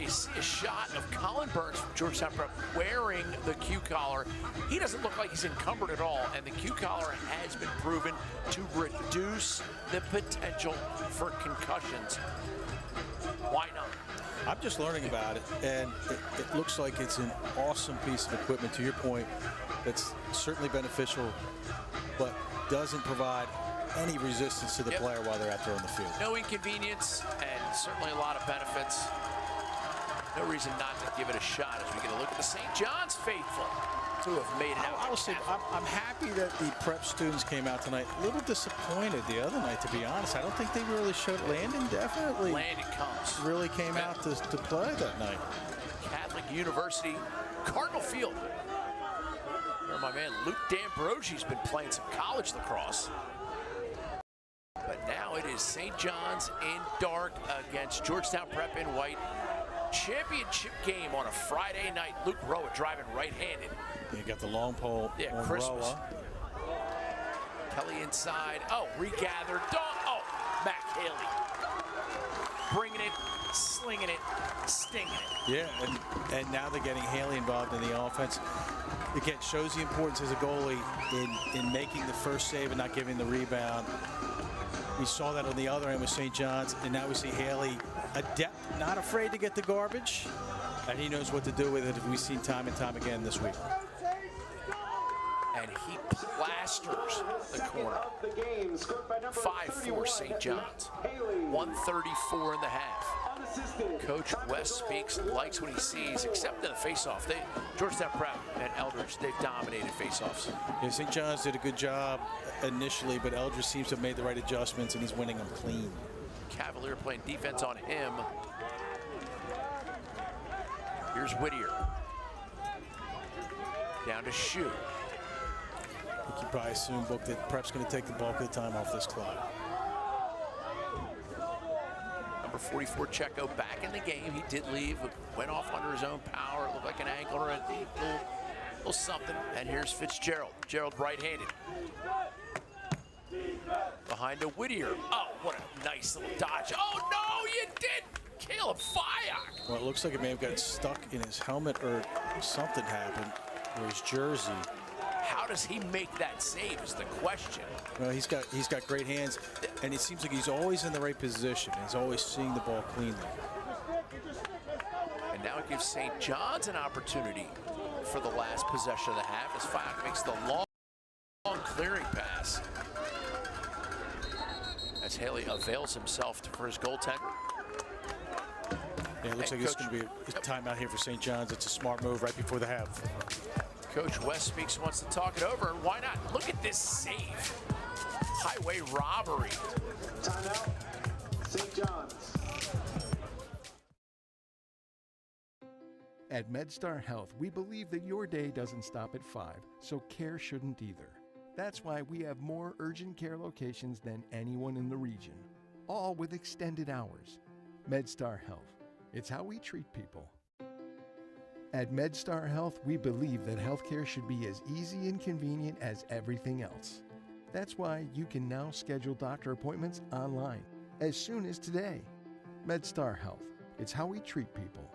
S1: you see a shot of Colin Burns from Georgetown Prep wearing the Q collar. He doesn't look like he's encumbered at all, and the Q collar has been proven to reduce the potential for concussions. Why not?
S2: I'm just learning about it, and it looks like it's an awesome piece of equipment, to your point, that's certainly beneficial, but doesn't provide any resistance to the player while they're out there on the field.
S1: No inconvenience, and certainly a lot of benefits. No reason not to give it a shot as we get a look at the St. John's faithful who have made it out.
S2: I will say, I'm happy that the prep students came out tonight. A little disappointed the other night, to be honest. I don't think they really showed. Landon definitely really came out to play that night.
S1: Catholic University, Cardinal Field. Where my man Luke D'Ambrosi's been playing some college lacrosse. But now it is St. John's in dark against Georgetown Prep in white. Championship game on a Friday night. Luke Roa driving right-handed.
S2: You got the long pole on
S1: Christmas.
S2: Roa.
S1: Kelly inside. Oh, regathered. Oh, Mac Haley. Bringing it, slinging it, stinging it.
S2: Yeah, and now they're getting Haley involved in the offense. Again, shows the importance as a goalie in making the first save and not giving the rebound. We saw that on the other end with St. John's, and now we see Haley adept, not afraid to get the garbage, and he knows what to do with it. We've seen time and time again this week.
S1: And he plasters the corner. 5-4 St. John's. 134 in the half. Coach West speaks, likes what he sees, except in the face-off. Georgetown Prep and Eldridge, they've dominated face-offs.
S2: Yeah, St. John's did a good job initially, but Eldridge seems to have made the right adjustments, and he's winning them clean.
S1: Cavalier playing defense on him. Here's Whittier. Down to Shue.
S2: I think you probably assume, Book, that Prep's going to take the bulk of the time off this clock.
S1: Number 44, Checo, back in the game. He did leave, went off under his own power. It looked like an ankle or a little something. And here's Fitzgerald. Gerald right-handed. Behind to Whittier. Oh, what a nice little dodge. Oh, no, you did. Caleb Fyock.
S2: Well, it looks like it may have got stuck in his helmet or something happened, or his jersey.
S1: How does he make that save is the question.
S2: Well, he's got great hands, and it seems like he's always in the right position. He's always seeing the ball cleanly.
S1: And now it gives St. John's an opportunity for the last possession of the half as Fyock makes the long clearing pass. As Haley avails himself for his goaltender.
S2: Yeah, it looks like this is going to be a timeout here for St. John's. It's a smart move right before the half.
S1: Coach West speaks, wants to talk it over, and why not? Look at this save. Highway robbery.
S15: Timeout, St. John's.
S4: At MedStar Health, we believe that your day doesn't stop at 5, so care shouldn't either. That's why we have more urgent care locations than anyone in the region, all with extended hours. MedStar Health. It's how we treat people. At MedStar Health, we believe that healthcare should be as easy and convenient as everything else. That's why you can now schedule doctor appointments online as soon as today. MedStar Health. It's how we treat people.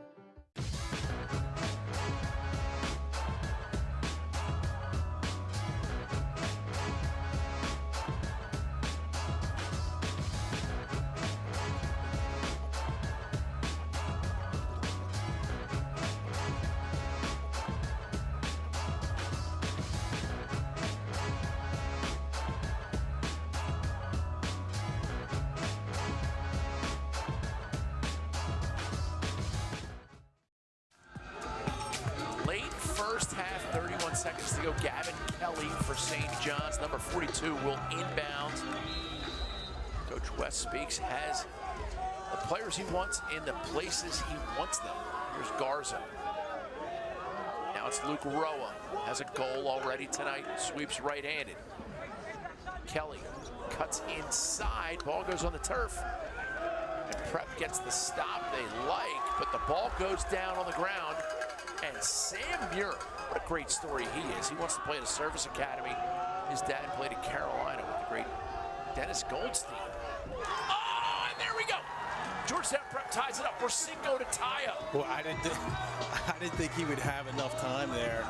S1: First half, 31 seconds to go. Gavin Kelly for St. John's. Number 42 will inbound. Coach West speaks, has the players he wants in the places he wants them. Here's Garza. Now it's Luke Roa. Has a goal already tonight. Sweeps right-handed. Kelly cuts inside. Ball goes on the turf. And Prep gets the stop they like, but the ball goes down on the ground. And Sam Muir, what a great story he is. He wants to play at a service academy. His dad played at Carolina with the great Dennis Goldstein. Oh, and there we go. Georgetown Prep ties it up for Cinco to tie up.
S2: Well, I didn't think he would have enough time there.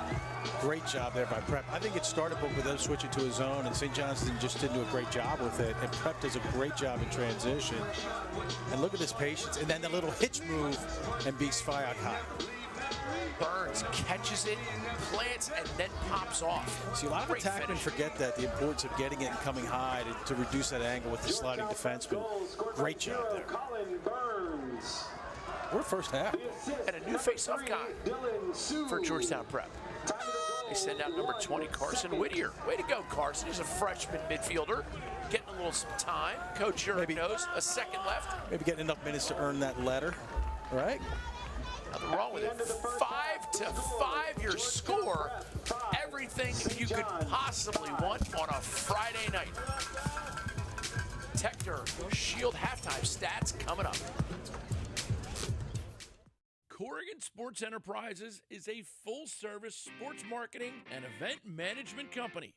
S2: Great job there by Prep. I think it started with them switching to his zone, and St. John's just didn't do a great job with it. And Prep does a great job in transition. And look at this patience. And then the little hitch move and beats Fayok high.
S1: Burns catches it, plants, and then pops off.
S2: See, a lot of attackmen forget that, the importance of getting it and coming high to reduce that angle with the sliding defenseman. Great job there. We're first half.
S1: And a new face-off guy for Georgetown Prep. They send out number 20, Carson Whittier. Way to go, Carson. He's a freshman midfielder. Getting a little time. Coach Urick knows. A second left.
S2: Maybe getting enough minutes to earn that letter, right?
S1: Nothing wrong with it. 5-5 your score. Everything you could possibly want on a Friday night. Tector Shield halftime stats coming up.
S16: Corrigan Sports Enterprises is a full-service sports marketing and event management company.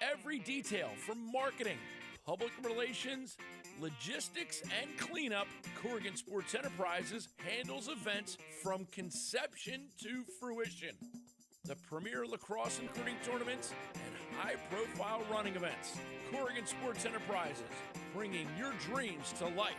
S16: Every detail from marketing, public relations, logistics, and cleanup, Corrigan Sports Enterprises handles events from conception to fruition. The premier lacrosse and recruiting tournaments and high-profile running events. Corrigan Sports Enterprises, bringing your dreams to life.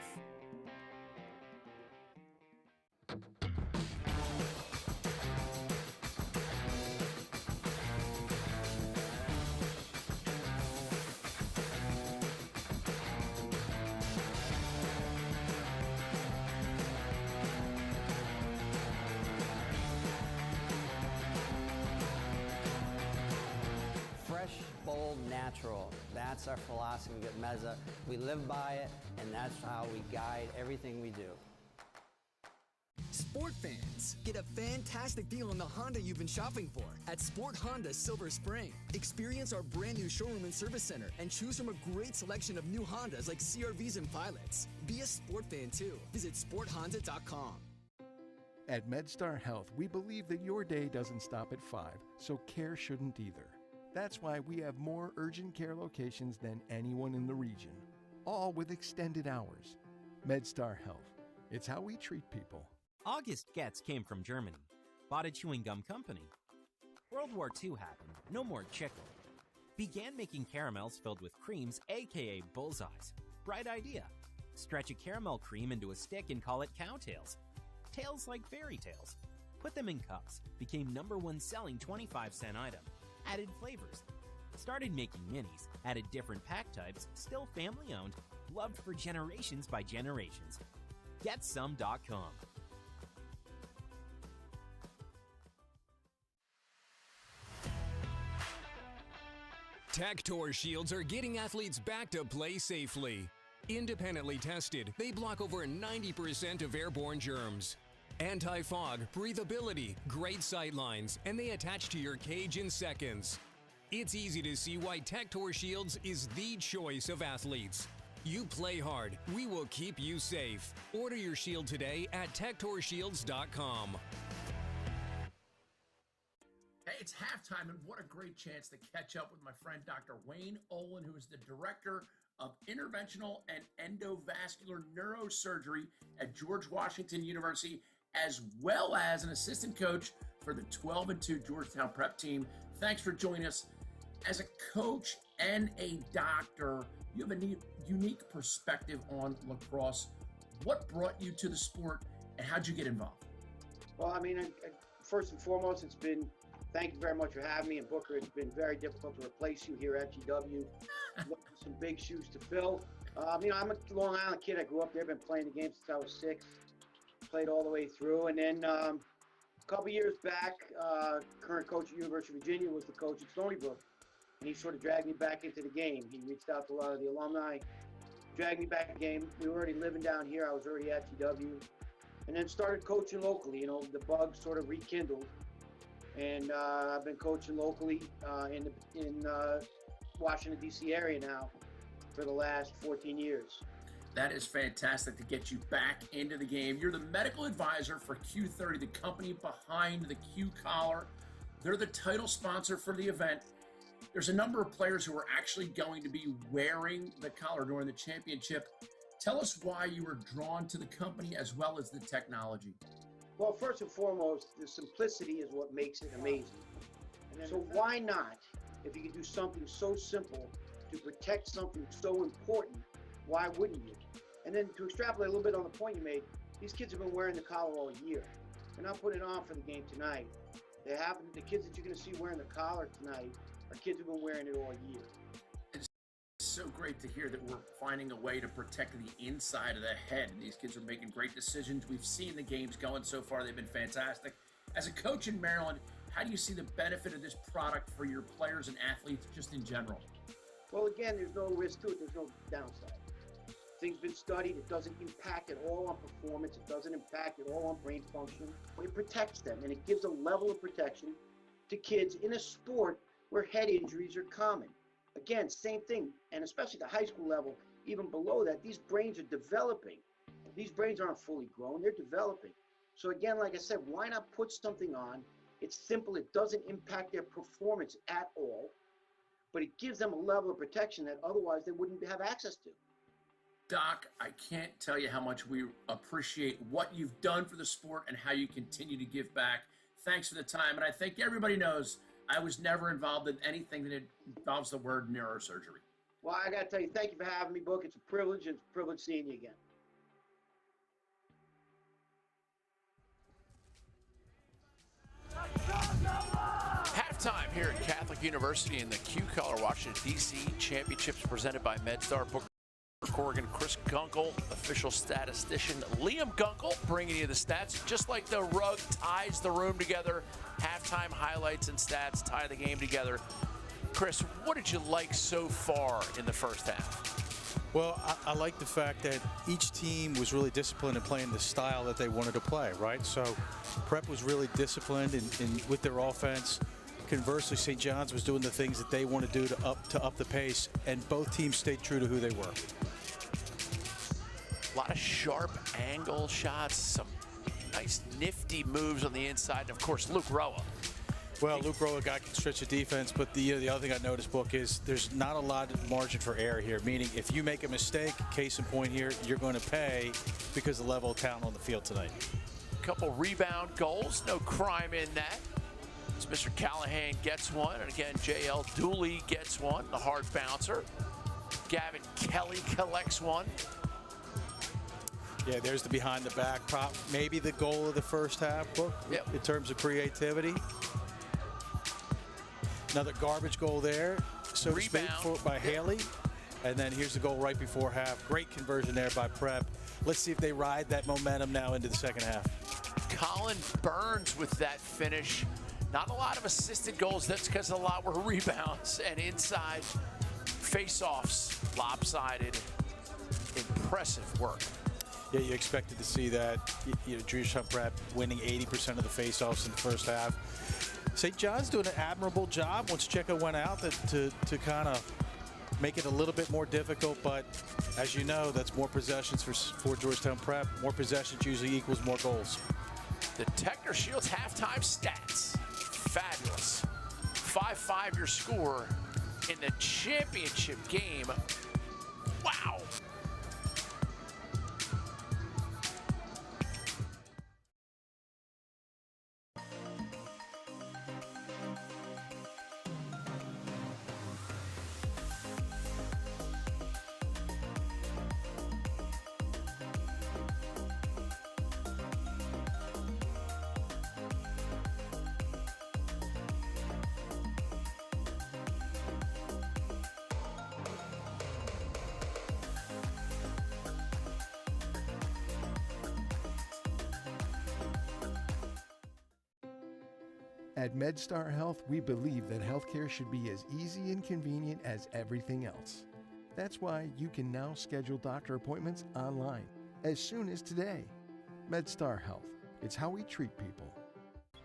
S3: Bold, natural. That's our philosophy at Meza. We live by it, and that's how we guide everything we do.
S17: Sport fans, get a fantastic deal on the Honda you've been shopping for at Sport Honda Silver Spring. Experience our brand new showroom and service center and choose from a great selection of new Hondas like CR-Vs and Pilots. Be a sport fan too. Visit sporthonda.com.
S4: At MedStar Health, we believe that your day doesn't stop at 5, so care shouldn't either. That's why we have more urgent care locations than anyone in the region, all with extended hours. MedStar Health. It's how we treat people.
S18: August Getz came from Germany, bought a chewing gum company. World War II happened, no more chicle. Began making caramels filled with creams, aka bullseyes. Bright idea. Stretch a caramel cream into a stick and call it cowtails. Tails like fairy tales. Put them in cups, became #1 selling 25-cent item. Added flavors. Started making minis, added different pack types, still family owned, loved for generations by generations. GetSome.com.
S19: Tector shields are getting athletes back to play safely. Independently tested, they block over 90% of airborne germs. Anti-fog, breathability, great sight lines, and they attach to your cage in seconds. It's easy to see why Tector Shields is the choice of athletes. You play hard, we will keep you safe. Order your shield today at TectorShields.com.
S1: Hey, it's halftime, and what a great chance to catch up with my friend Dr. Wayne Olin, who is the Director of Interventional and Endovascular Neurosurgery at George Washington University, as well as an assistant coach for the 12-2 Georgetown Prep team. Thanks for joining us. As a coach and a doctor, you have a unique perspective on lacrosse. What brought you to the sport, and how'd you get involved?
S20: Well, I mean, first and foremost, thank you very much for having me. And Booker, it's been very difficult to replace you here at GW. Some big shoes to fill. I'm a Long Island kid. I grew up there. Been playing the game since I was 6. Played all the way through. And then a couple years back, current coach at University of Virginia was the coach at Stony Brook. And he sort of dragged me back into the game. He reached out to a lot of the alumni, dragged me back in the game. We were already living down here. I was already at GW. And then started coaching locally. You know, the bug sort of rekindled. And I've been coaching locally in Washington, D.C. area now for the last 14 years.
S1: That is fantastic to get you back into the game. You're the medical advisor for Q30, the company behind the Q Collar. They're the title sponsor for the event. There's a number of players who are actually going to be wearing the collar during the championship.
S16: Tell us why you were drawn to the company as well as the technology.
S20: Well, first and foremost, the simplicity is what makes it amazing. So why not, if you can do something so simple to protect something so important, why wouldn't you? And then to extrapolate a little bit on the point you made, these kids have been wearing the collar all year. They're not putting it on for the game tonight. The kids that you're going to see wearing the collar tonight are kids who've been wearing it all year.
S16: It's so great to hear that we're finding a way to protect the inside of the head. And these kids are making great decisions. We've seen the games going so far. They've been fantastic. As a coach in Maryland, how do you see the benefit of this product for your players and athletes just in general?
S20: Well, again, there's no risk to it. There's no downside. Things been studied. It doesn't impact at all on performance. It doesn't impact at all on brain function. It protects them, and it gives a level of protection to kids in a sport where head injuries are common. Again, same thing, and especially at the high school level, even below that, these brains are developing. These brains aren't fully grown. They're developing. So again, like I said, why not put something on? It's simple. It doesn't impact their performance at all, but it gives them a level of protection that otherwise they wouldn't have access to.
S16: Doc, I can't tell you how much we appreciate what you've done for the sport and how you continue to give back. Thanks for the time. And I think everybody knows I was never involved in anything that involves the word neurosurgery.
S20: Well, I got to tell you, thank you for having me, Book. It's a privilege, and it's a privilege seeing you again.
S1: Halftime here at Catholic University in the Q-Color Washington, D.C. Championships presented by MedStar. Booker Corrigan, Chris Gunkle, official statistician Liam Gunkle, bringing you the stats. Just like the rug ties the room together, halftime highlights and stats tie the game together. Chris, what did you like so far in the first half?
S2: Well, I like the fact that each team was really disciplined in playing the style that they wanted to play, right? So Prep was really disciplined with their offense. Conversely, St. John's was doing the things that they want to do to up the pace, and both teams stayed true to who they were.
S1: A lot of sharp angle shots, some nice nifty moves on the inside, and of course, Luke Roa.
S2: Well, Luke Roa got stretch of defense, but the other thing I noticed, Book, is there's not a lot of margin for error here, meaning if you make a mistake, case in point here, you're going to pay because of the level of talent on the field tonight.
S1: Couple rebound goals, no crime in that. As Mr. Callahan gets one, and again, J.L. Dooley gets one, the hard bouncer. Gavin Kelly collects one.
S2: Yeah, there's the behind the back prop. Maybe the goal of the first half, Book, in terms of creativity. Another garbage goal there, so to speak, by Haley. And then here's the goal right before half. Great conversion there by Prep. Let's see if they ride that momentum now into the second half.
S1: Colin Burns with that finish. Not a lot of assisted goals. That's because a lot were rebounds and inside face-offs. Lopsided. Impressive work.
S2: Yeah, you expected to see that. Georgetown Prep winning 80% of the face-offs in the first half. St. John's doing an admirable job once Checo went out to kind of make it a little bit more difficult. But as you know, that's more possessions for Georgetown Prep. More possessions usually equals more goals.
S1: The Techner Shields halftime stats. Fabulous. 5-5 your score in the championship game. Wow.
S4: At MedStar Health, we believe that healthcare should be as easy and convenient as everything else. That's why you can now schedule doctor appointments online as soon as today. MedStar Health. It's how we treat people.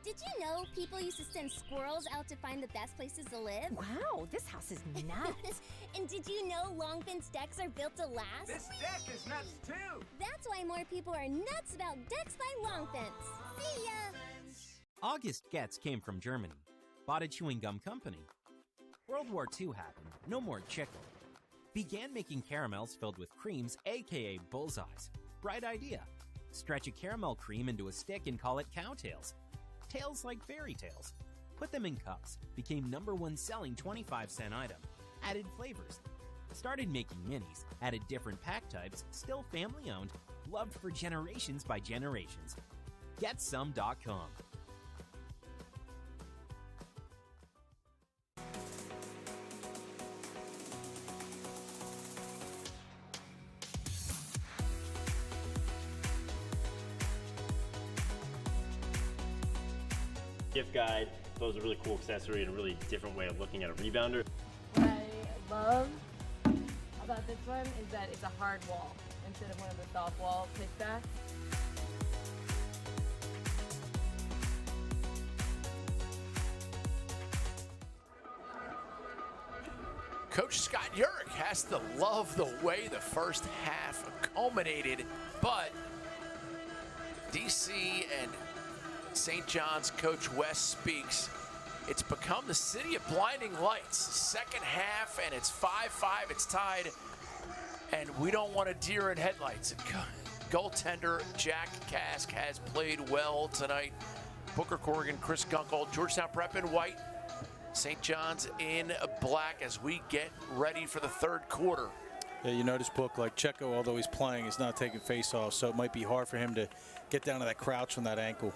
S5: Did you know people used to send squirrels out to find the best places to live?
S6: Wow, this house is nuts.
S5: And did you know long fence decks are built to last?
S12: This deck is nuts too.
S5: That's why more people are nuts about decks by Long Fence. See ya!
S18: August Getz came from Germany. Bought a chewing gum company. World War II happened. No more chicle. Began making caramels filled with creams, aka bullseyes. Bright idea. Stretch a caramel cream into a stick and call it cowtails. Tails like fairy tales. Put them in cups. Became #1 selling 25-cent item. Added flavors. Started making minis. Added different pack types. Still family owned. Loved for generations by generations. GetSome.com.
S11: Gift guide. Thought it was a really cool accessory and a really different way of looking at a rebounder.
S8: What I love about this one is that it's a hard wall instead of one of the soft wall kickbacks.
S1: Coach Scott Jurek has to love the way the first half culminated, but DC and St. John's coach Wes speaks. It's become the city of blinding lights. Second half, and it's 5-5. It's tied, and we don't want a deer in headlights. Goaltender Jack Kask has played well tonight. Booker Corrigan, Chris Gunkle, Georgetown Prep in white. St. John's in black as we get ready for the third quarter.
S2: Yeah, you notice, Book, like Checo, although he's playing, is not taking face-off, so it might be hard for him to get down to that crouch from that ankle.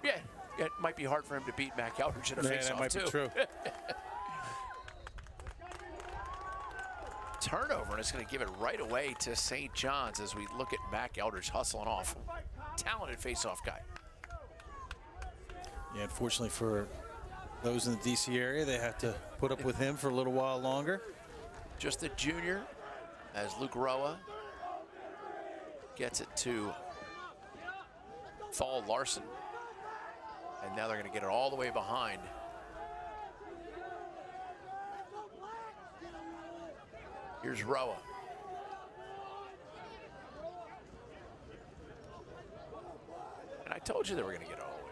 S1: Yeah, it might be hard for him to beat Mac Eldridge in a face-off,
S2: that might
S1: too.
S2: be true.
S1: Turnover, and it's going to give it right away to St. John's as we look at Mac Eldridge hustling off. Talented face-off guy.
S2: Yeah, unfortunately for those in the D.C. area, they have to put up with him for a little while longer.
S1: Just a junior as Luke Roa gets it to Thal Larson. And now they're going to get it all the way behind. Here's Roa. And I told you they were going to get it all the way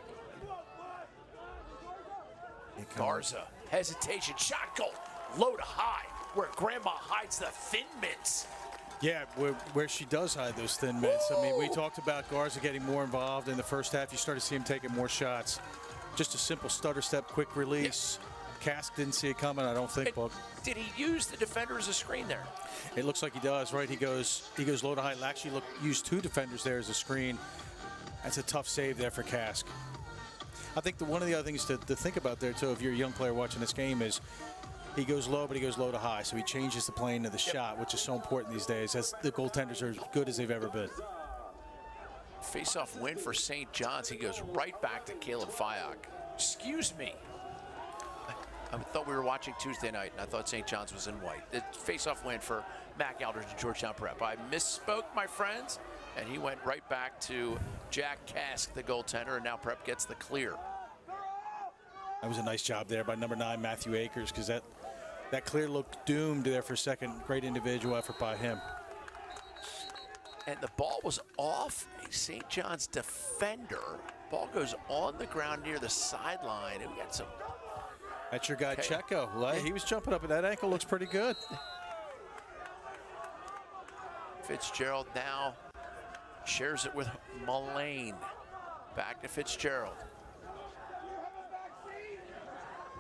S1: behind. Garza, hesitation, shot goal, low to high, where Grandma hides the Thin Mints.
S2: Yeah, where she does hide those thin mints. I mean, we talked about Garza getting more involved in the first half. You started to see him taking more shots. Just a simple stutter step, quick release. Yep. Kask didn't see it coming, I don't think, Buck.
S1: Did he use the defender as a screen there?
S2: It looks like he does, right? He goes low to high. He'll actually use two defenders there as a screen. That's a tough save there for Kask. I think one of the other things to think about there, too, if you're a young player watching this game, is he goes low, but he goes low to high, so he changes the plane of the shot, which is so important these days, as the goaltenders are as good as they've ever been.
S1: Face-off win for St. John's. He goes right back to Caleb Fyock. Excuse me. I thought we were watching Tuesday night, and I thought St. John's was in white. The face-off win for Mac Eldridge and Georgetown Prep. I misspoke, my friends, and he went right back to Jack Kask, the goaltender, and now Prep gets the clear.
S2: That was a nice job there by number 9, Matthew Akers, because that clear looked doomed there for a second. Great individual effort by him.
S1: And the ball was off a St. John's defender. Ball goes on the ground near the sideline, and we got some.
S2: That's your guy, Checo. Well, he was jumping up, and that ankle looks pretty good.
S1: Fitzgerald now shares it with Mullane. Back to Fitzgerald.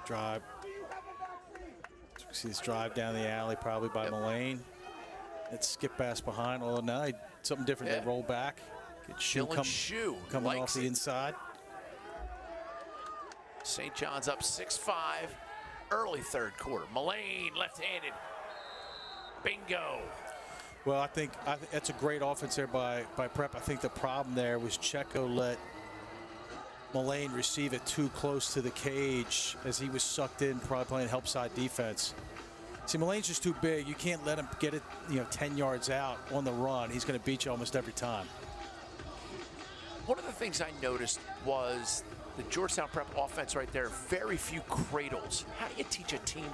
S2: Drive. See this drive down the alley probably by Mullane. Let's skip past behind. Oh, now something different. They roll back. Get Shoe coming off the inside.
S1: St. John's up 6-5. Early third quarter. Mullane left-handed. Bingo.
S2: Well, I think that's a great offense there by Prep. I think the problem there was Checo let Mullane receive it too close to the cage as he was sucked in, probably playing help side defense. See, Mullane's just too big. You can't let him get it, 10 yards out on the run. He's going to beat you almost every time.
S1: One of the things I noticed was the Georgetown Prep offense right there. Very few cradles. How do you teach a team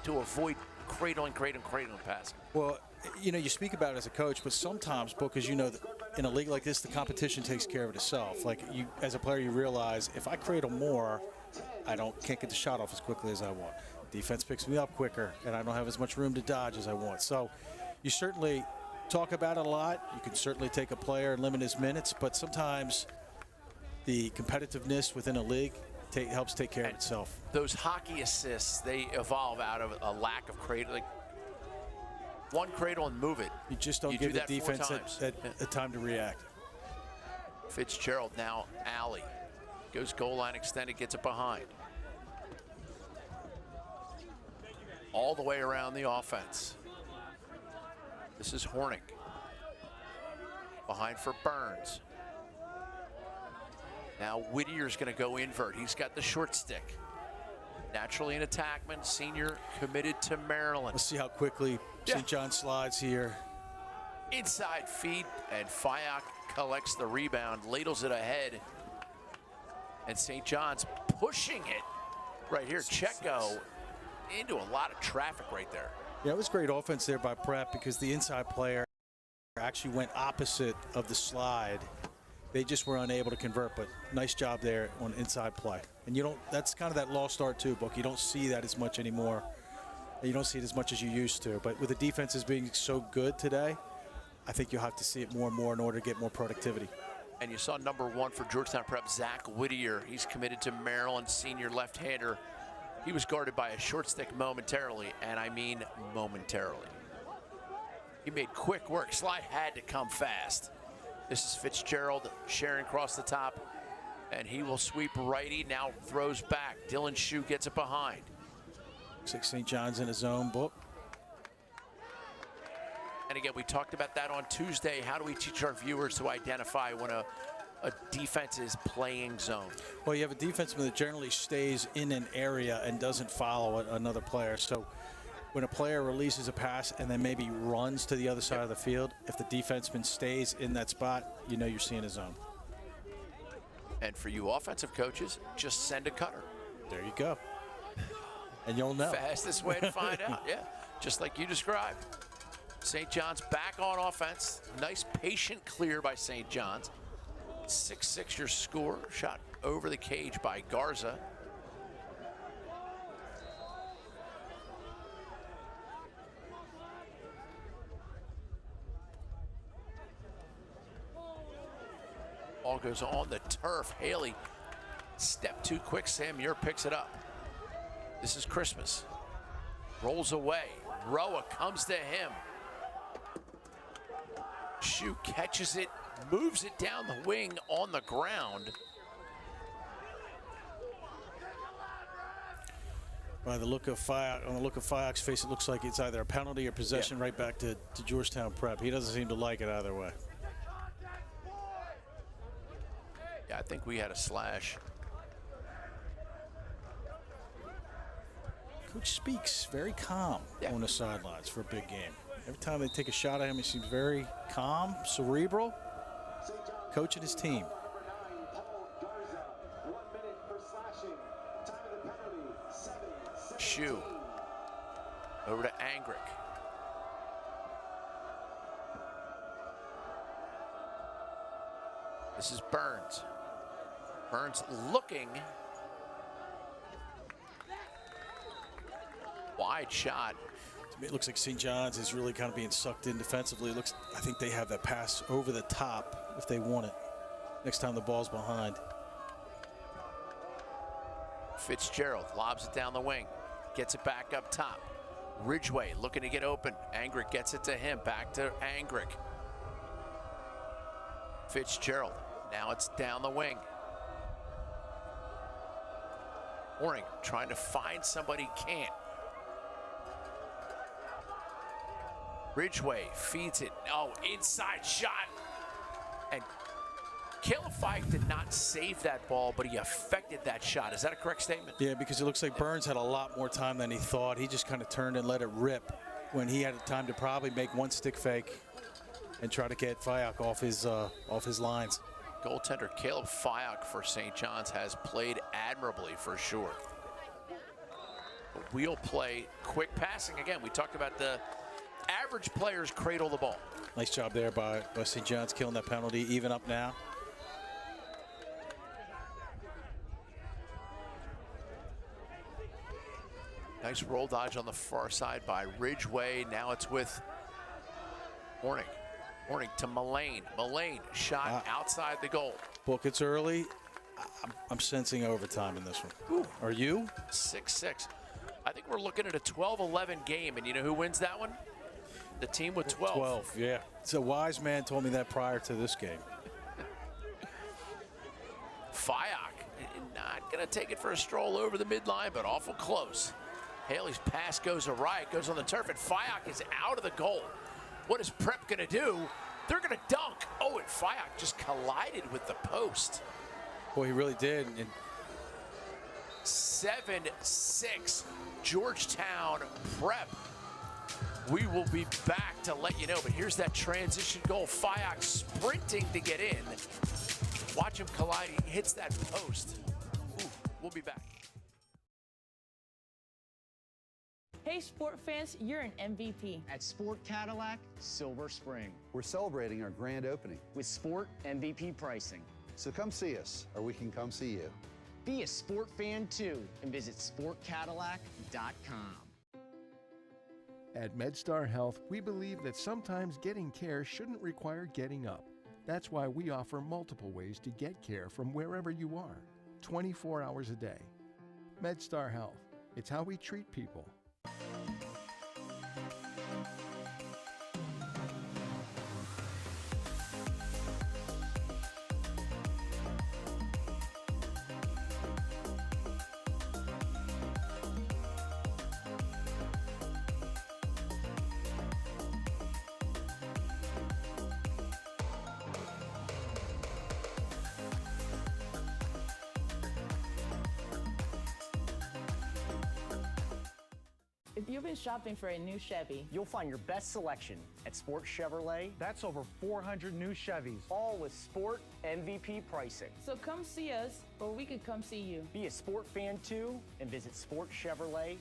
S1: to avoid cradling passing?
S2: Well, you speak about it as a coach, but sometimes, because that in a league like this, the competition takes care of it itself. Like you, as a player, you realize if I cradle more, can't get the shot off as quickly as I want. Defense picks me up quicker, and I don't have as much room to dodge as I want. So you certainly talk about it a lot. You can certainly take a player and limit his minutes, but sometimes the competitiveness within a league helps take care of itself.
S1: Those hockey assists, they evolve out of a lack of cradle. Like one cradle and move it.
S2: You just don't give the defense a time to react.
S1: Fitzgerald now alley. Goes goal line extended, gets it behind. All the way around the offense. This is Hornick. Behind for Burns. Now Whittier's going to go invert. He's got the short stick. Naturally an attackman, senior committed to Maryland.
S2: Let's see how quickly St. John slides here.
S1: Inside feed, and Fyock collects the rebound, ladles it ahead. And St. John's pushing it right here. Checo into a lot of traffic right there.
S2: Yeah, it was great offense there by Prep because the inside player actually went opposite of the slide. They just were unable to convert, but nice job there on inside play. And you don't, that's kind of that lost art too, Book. You don't see that as much anymore. You don't see it as much as you used to. But with the defenses being so good today, I think you'll have to see it more and more in order to get more productivity.
S1: And you saw number 1 for Georgetown Prep, Zach Whittier. He's committed to Maryland, senior left-hander. He was guarded by a short stick momentarily, and I mean momentarily. He made quick work. Slide had to come fast. This is Fitzgerald sharing across the top, and he will sweep righty. Now throws back. Dylan Shue gets it behind.
S2: Looks like St. John's in his own, Book.
S1: And again, we talked about that on Tuesday. How do we teach our viewers to identify when a defense is playing zone?
S2: Well, you have a defenseman that generally stays in an area and doesn't follow another player. So when a player releases a pass and then maybe runs to the other side of the field, if the defenseman stays in that spot, you know you're seeing a zone.
S1: And for you offensive coaches, just send a cutter.
S2: There you go. And you'll know.
S1: Fastest way to find out, yeah. Just like you described. St. John's back on offense. Nice patient clear by St. John's. 6-6 your score. Shot over the cage by Garza. Ball goes on the turf. Haley, step too quick. Sam Muir picks it up. This is Christmas. Rolls away. Roa comes to him. Shue catches it, moves it down the wing on the ground.
S2: By the look of Fyock's face, it looks like it's either a penalty or possession right back to Georgetown Prep. He doesn't seem to like it either way.
S1: Yeah, I think we had a slash.
S2: Coach speaks very calm on the sidelines for a big game. Every time they take a shot at him, he seems very calm, cerebral, coaching his team.
S1: Shue over to Angrick. This is Burns. Burns looking. Wide shot.
S2: It looks like St. John's is really kind of being sucked in defensively. It looks, I think they have that pass over the top if they want it. Next time the ball's behind.
S1: Fitzgerald lobs it down the wing, gets it back up top. Ridgway looking to get open. Angrick gets it to him, back to Angrick. Fitzgerald, now it's down the wing. Horning trying to find somebody, can't. Ridgway feeds it. Oh, inside shot. And Caleb Fike did not save that ball, but he affected that shot. Is that a correct statement?
S2: Yeah, because it looks like Burns had a lot more time than he thought. He just kind of turned and let it rip when he had time to probably make one stick fake and try to get Fyock off his lines.
S1: Goaltender Caleb Fyock for St. John's has played admirably for sure. Wheel play, quick passing. Again, we talked about the average players cradle the ball.
S2: Nice job there by St. John's killing that penalty. Even up now.
S1: Nice roll dodge on the far side by Ridgeway. Now it's with Hornig. Hornig to Mullane. Mullane shot outside the goal.
S2: Book, it's early. I'm sensing overtime in this one.
S1: Ooh.
S2: Are you?
S1: 6-6. I think we're looking at a 12-11 game, and you know who wins that one? The team with 12.
S2: 12, yeah. So wise man told me that prior to this game.
S1: Fyock not going to take it for a stroll over the midline, but awful close. Haley's pass goes awry. It goes on the turf, and Fyock is out of the goal. What is Prep going to do? They're going to dunk. Oh, and Fyock just collided with the post.
S2: Boy, he really did. And
S1: 7-6, Georgetown Prep. We will be back to let you know, but here's that transition goal. Fyock sprinting to get in. Watch him collide. He hits that post. Ooh, we'll be back.
S8: Hey, sport fans, you're an MVP.
S9: At Sport Cadillac, Silver Spring.
S10: We're celebrating our grand opening
S9: with Sport MVP pricing.
S10: So come see us, or we can come see you.
S9: Be a sport fan too and visit sportcadillac.com.
S4: At MedStar Health, we believe that sometimes getting care shouldn't require getting up. That's why we offer multiple ways to get care from wherever you are, 24 hours a day. MedStar Health, it's how we treat people.
S8: If you've been shopping for a new Chevy,
S9: You'll find your best selection at Sport Chevrolet,
S7: That's over 400 new Chevys.
S9: all with Sport MVP pricing.
S8: so come see us, or we could come see you.
S9: Be a sport fan too and visit sportchevrolet.com.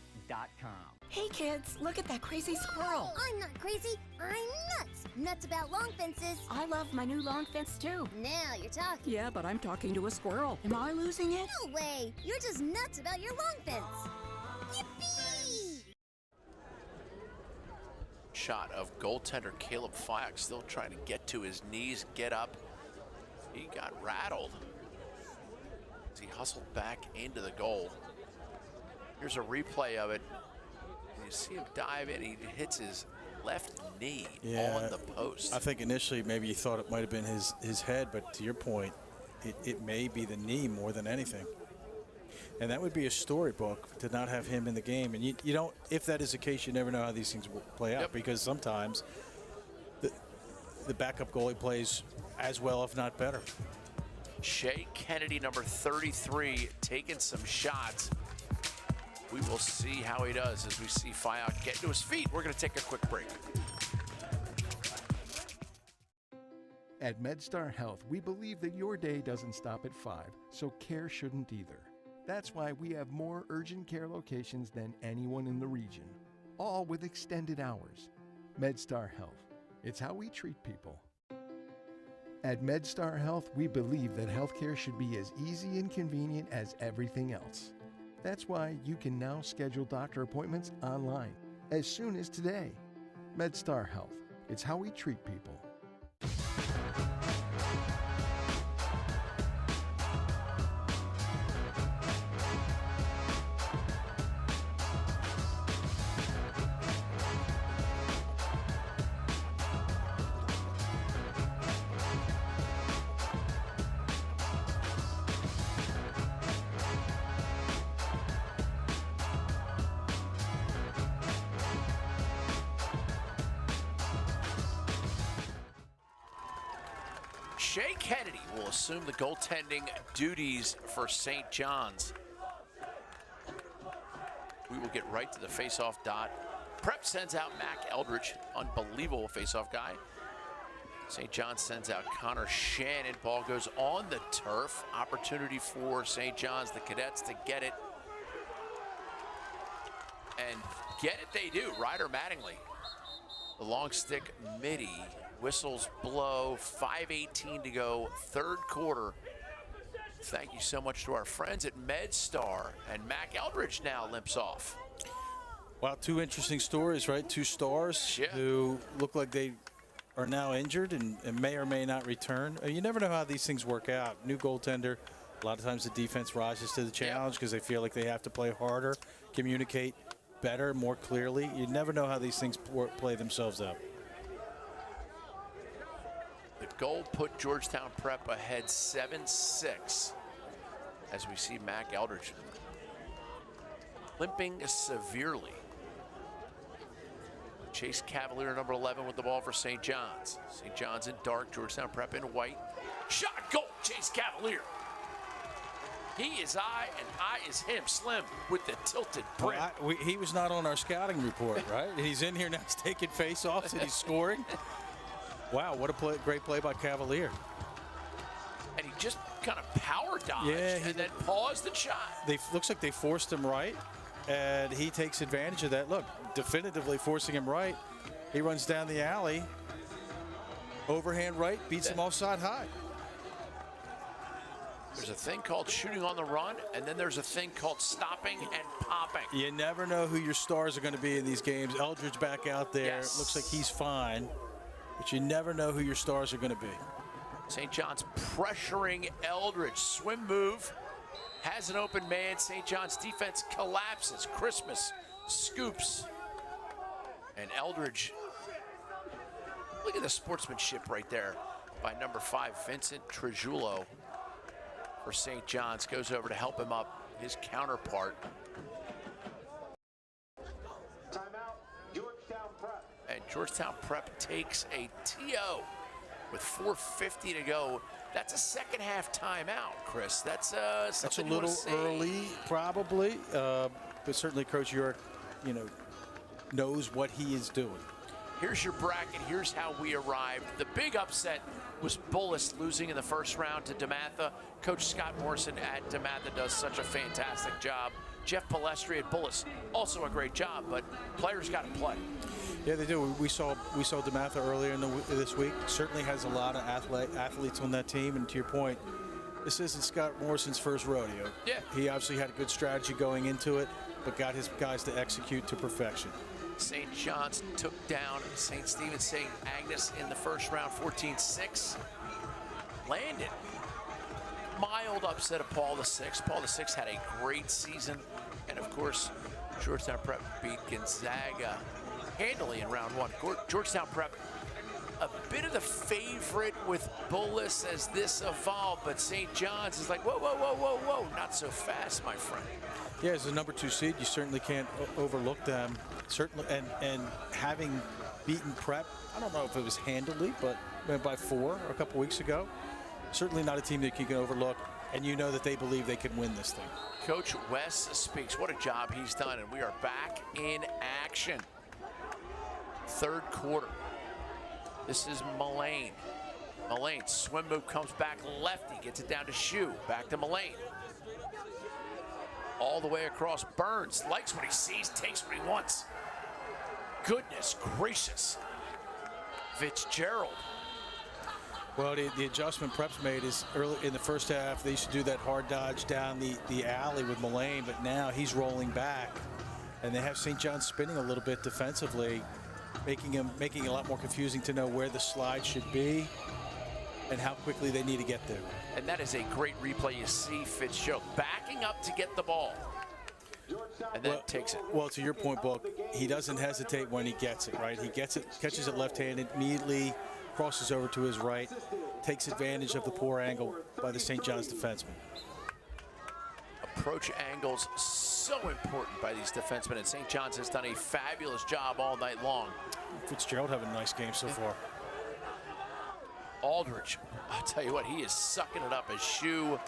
S6: Hey kids, look at that crazy squirrel.
S5: I'm not crazy. I'm nuts. Nuts about long fences.
S6: I love my new lawn fence too.
S5: Now you're talking.
S6: Yeah, but I'm talking to a squirrel. Am I losing it?
S5: No way. You're just nuts about your long fence. Yippee!
S1: Shot of goaltender Caleb Fyock, still trying to get to his knees, get up. He got rattled as he hustled back into the goal. Here's a replay of it. You see him dive in, he hits his left knee on the post.
S2: I think initially maybe you thought it might have been his head, but to your point, it may be the knee more than anything. And that would be a storybook to not have him in the game. And you don't, if that is the case, you never know how these things will play out, because sometimes the backup goalie plays as well, if not better.
S1: Shea Kennedy, number 33, taking some shots. We will see how he does as we see Fyock get to his feet. We're going to take a quick break.
S4: At MedStar Health, we believe that your day doesn't stop at 5, so care shouldn't either. That's why we have more urgent care locations than anyone in the region, all with extended hours. MedStar Health, it's how we treat people. At MedStar Health, we believe that healthcare should be as easy and convenient as everything else. That's why you can now schedule doctor appointments online as soon as today. MedStar Health, it's how we treat people.
S1: Shea Kennedy will assume the goaltending duties for St. John's. We will get right to the face-off dot. Prep sends out Mac Eldridge, unbelievable face-off guy. St. John's sends out Connor Shannon. Ball goes on the turf. Opportunity for St. John's, the Cadets, to get it. And get it they do. Ryder Mattingly, the long stick midi. Whistles blow, 5:18 to go, third quarter. Thank you so much to our friends at MedStar. And Mac Eldridge now limps off.
S2: Well, two interesting stories, right? Two stars who look like they are now injured and may or may not return. You never know how these things work out. New goaltender, a lot of times the defense rises to the challenge because they feel like they have to play harder, communicate better, more clearly. You never know how these things play themselves out.
S1: The goal put Georgetown Prep ahead 7-6 as we see Mac Eldridge limping severely. Chase Cavalier, number 11, with the ball for St. John's. St. John's in dark, Georgetown Prep in white. Shot, goal, Chase Cavalier. He is I, and I is him, Slim, with the tilted brim.
S2: Well, he was not on our scouting report, right? He's in here now, he's taking face-offs, and he's scoring. Wow, what a great play by Cavalier.
S1: And he just kind of power dodged and then paused the shot.
S2: Looks like they forced him right, and he takes advantage of that. Look, definitively forcing him right. He runs down the alley, overhand right, beats him offside high.
S1: There's a thing called shooting on the run, and then there's a thing called stopping and popping.
S2: You never know who your stars are going to be in these games. Eldridge back out there.
S1: Yes.
S2: Looks like he's fine, but you never know who your stars are going to be.
S1: St. John's pressuring Eldridge. Swim move. Has an open man. St. John's defense collapses. Christmas scoops. And Eldridge, look at the sportsmanship right there by number 5, Vincent Trejulo for St. John's. Goes over to help him up, his counterpart.
S15: Timeout, Georgetown Prep.
S1: And Georgetown Prep takes a TO with 4:50 to go. That's a second half timeout, Chris. That's
S2: a little early, probably, but certainly Coach York, knows what he is doing.
S1: Here's your bracket. Here's how we arrived. The big upset was Bullis losing in the first round to DeMatha. Coach Scott Morrison at DeMatha does such a fantastic job. Jeff Palestri at Bullis, also a great job, but players got to play.
S2: Yeah, they do. We saw DeMatha earlier this week. Certainly has a lot of athletes on that team. And to your point, this isn't Scott Morrison's first rodeo.
S1: Yeah.
S2: He obviously had a good strategy going into it, but got his guys to execute to perfection.
S1: St. John's took down St. Stephen's St. Agnes in the first round, 14-6. Landon. Mild upset of Paul VI. Paul VI had a great season. And of course, Georgetown Prep beat Gonzaga handily in round 1. Georgetown Prep, a bit of the favorite with Bullis as this evolved, but St. John's is like, whoa, whoa, whoa, whoa, whoa, not so fast, my friend.
S2: Yeah, as a number 2 seed, you certainly can't overlook them. Certainly, and having beaten Prep, I don't know if it was handily, but by 4 a couple weeks ago. Certainly not a team that you can overlook, and you know that they believe they can win this thing.
S1: Coach Wes speaks. What a job he's done, and we are back in action. Third quarter. This is Mullane. Mullane, swim move, comes back lefty, gets it down to Shoe. Back to Mullane. All the way across. Burns likes what he sees, takes what he wants. Goodness gracious. Fitzgerald.
S2: Well, the adjustment Prep's made is early in the first half. They used to do that hard dodge down the alley with Mullane, but now he's rolling back. And they have St. John's spinning a little bit defensively, making it a lot more confusing to know where the slide should be and how quickly they need to get there.
S1: And that is a great replay. You see Fitzgerald backing up to get the ball. And then takes it.
S2: Well, to your point, Buck, he doesn't hesitate when he gets it, right? He gets it, catches it left-handed, immediately crosses over to his right, takes advantage of the poor angle by the St. John's defenseman.
S1: Approach angles so important by these defensemen, and St. John's has done a fabulous job all night long.
S2: Fitzgerald having a nice game so far.
S1: Aldridge, I'll tell you what, he is sucking it up as Shoe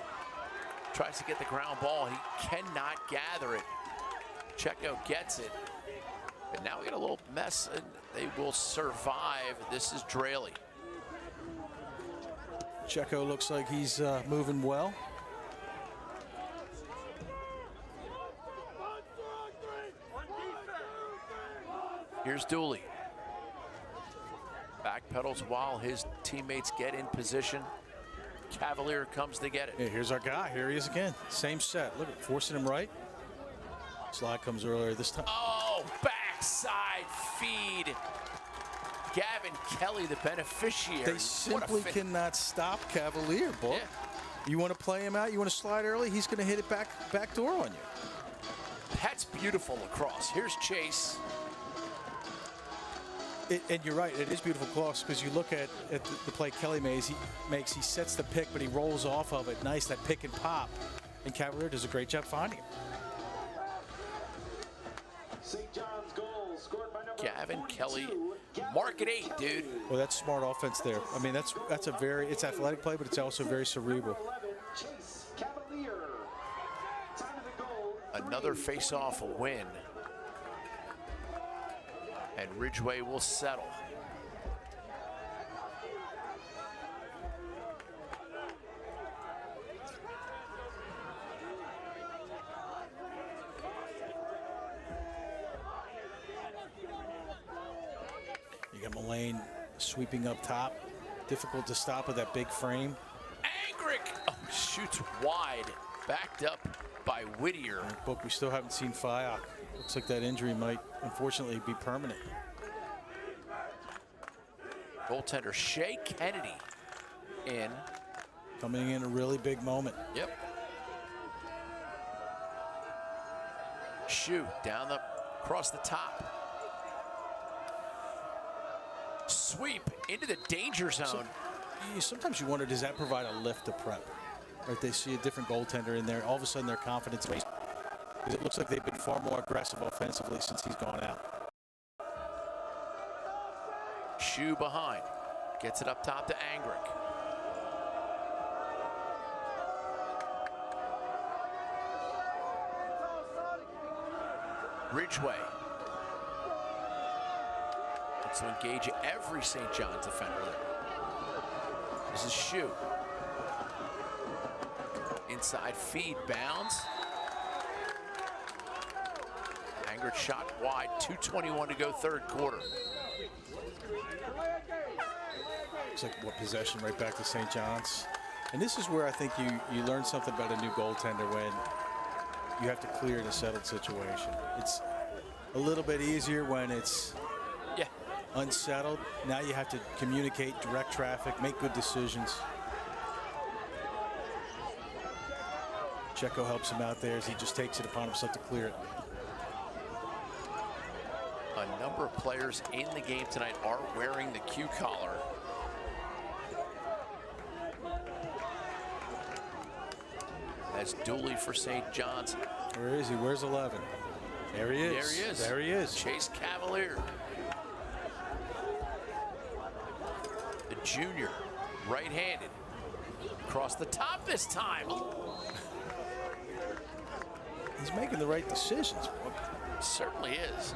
S1: tries to get the ground ball. He cannot gather it. Checo gets it. And now we got a little mess, and they will survive. This is Draley.
S2: Checo looks like he's moving well.
S1: Here's Dooley. Backpedals while his teammates get in position. Cavalier comes to get it.
S2: Yeah, here's our guy. Here he is again. Same set. Look at forcing him right. Slide comes earlier this time.
S1: Oh, back backside feed. Gavin Kelly, the beneficiary.
S2: They simply cannot stop Cavalier, Book.
S1: Yeah.
S2: You want to play him out? You want to slide early? He's going to hit it back door on you.
S1: That's beautiful lacrosse. Here's Chase.
S2: And you're right, it is beautiful lacrosse because you look at the play Kelly makes, he sets the pick, but he rolls off of it. Nice, that pick and pop. And Cavalier does a great job finding him.
S15: St. John's goal scored by number
S1: Gavin
S15: 42,
S1: Kelly.
S15: Gavin
S1: Mark at 8, dude.
S2: Well, that's smart offense there. I mean, it's athletic play, but it's also very cerebral.
S15: 11, Chase Cavalier. Time of the goal,
S1: Another face-off win. And Ridgeway will settle.
S2: You got Mullane sweeping up top. Difficult to stop with that big frame.
S1: Angrick shoots wide. Backed up by Whittier.
S2: Book, we still haven't seen Fayok. Looks like that injury might, unfortunately, be permanent.
S1: Goaltender Shea Kennedy in.
S2: Coming in a really big moment.
S1: Yep. Shoot down across the top. Sweep into the danger zone.
S2: Sometimes you wonder, does that provide a lift to Prep? Right, they see a different goaltender in there. All of a sudden, their confidence raised. It looks like they've been far more aggressive offensively since he's gone out.
S1: Shoe behind. Gets it up top to Angrick. Ridgeway. Wants to engage every St. John's defender there. This is Shoe. Inside feed bounds. Angrick shot wide, 2:21 to go third quarter.
S2: Looks like what possession right back to St. John's. And this is where I think you learn something about a new goaltender when you have to clear in a settled situation. It's a little bit easier when it's unsettled. Now you have to communicate, direct traffic, make good decisions. Checo helps him out there as he just takes it upon himself to clear it.
S1: A number of players in the game tonight are wearing the Q collar. That's Dooley for St. John's.
S2: Where is he? Where's 11? There he is.
S1: There he is.
S2: There he is.
S1: Chase Cavalier. The junior, right-handed. Across the top this time.
S2: He's making the right decisions.
S1: Certainly is.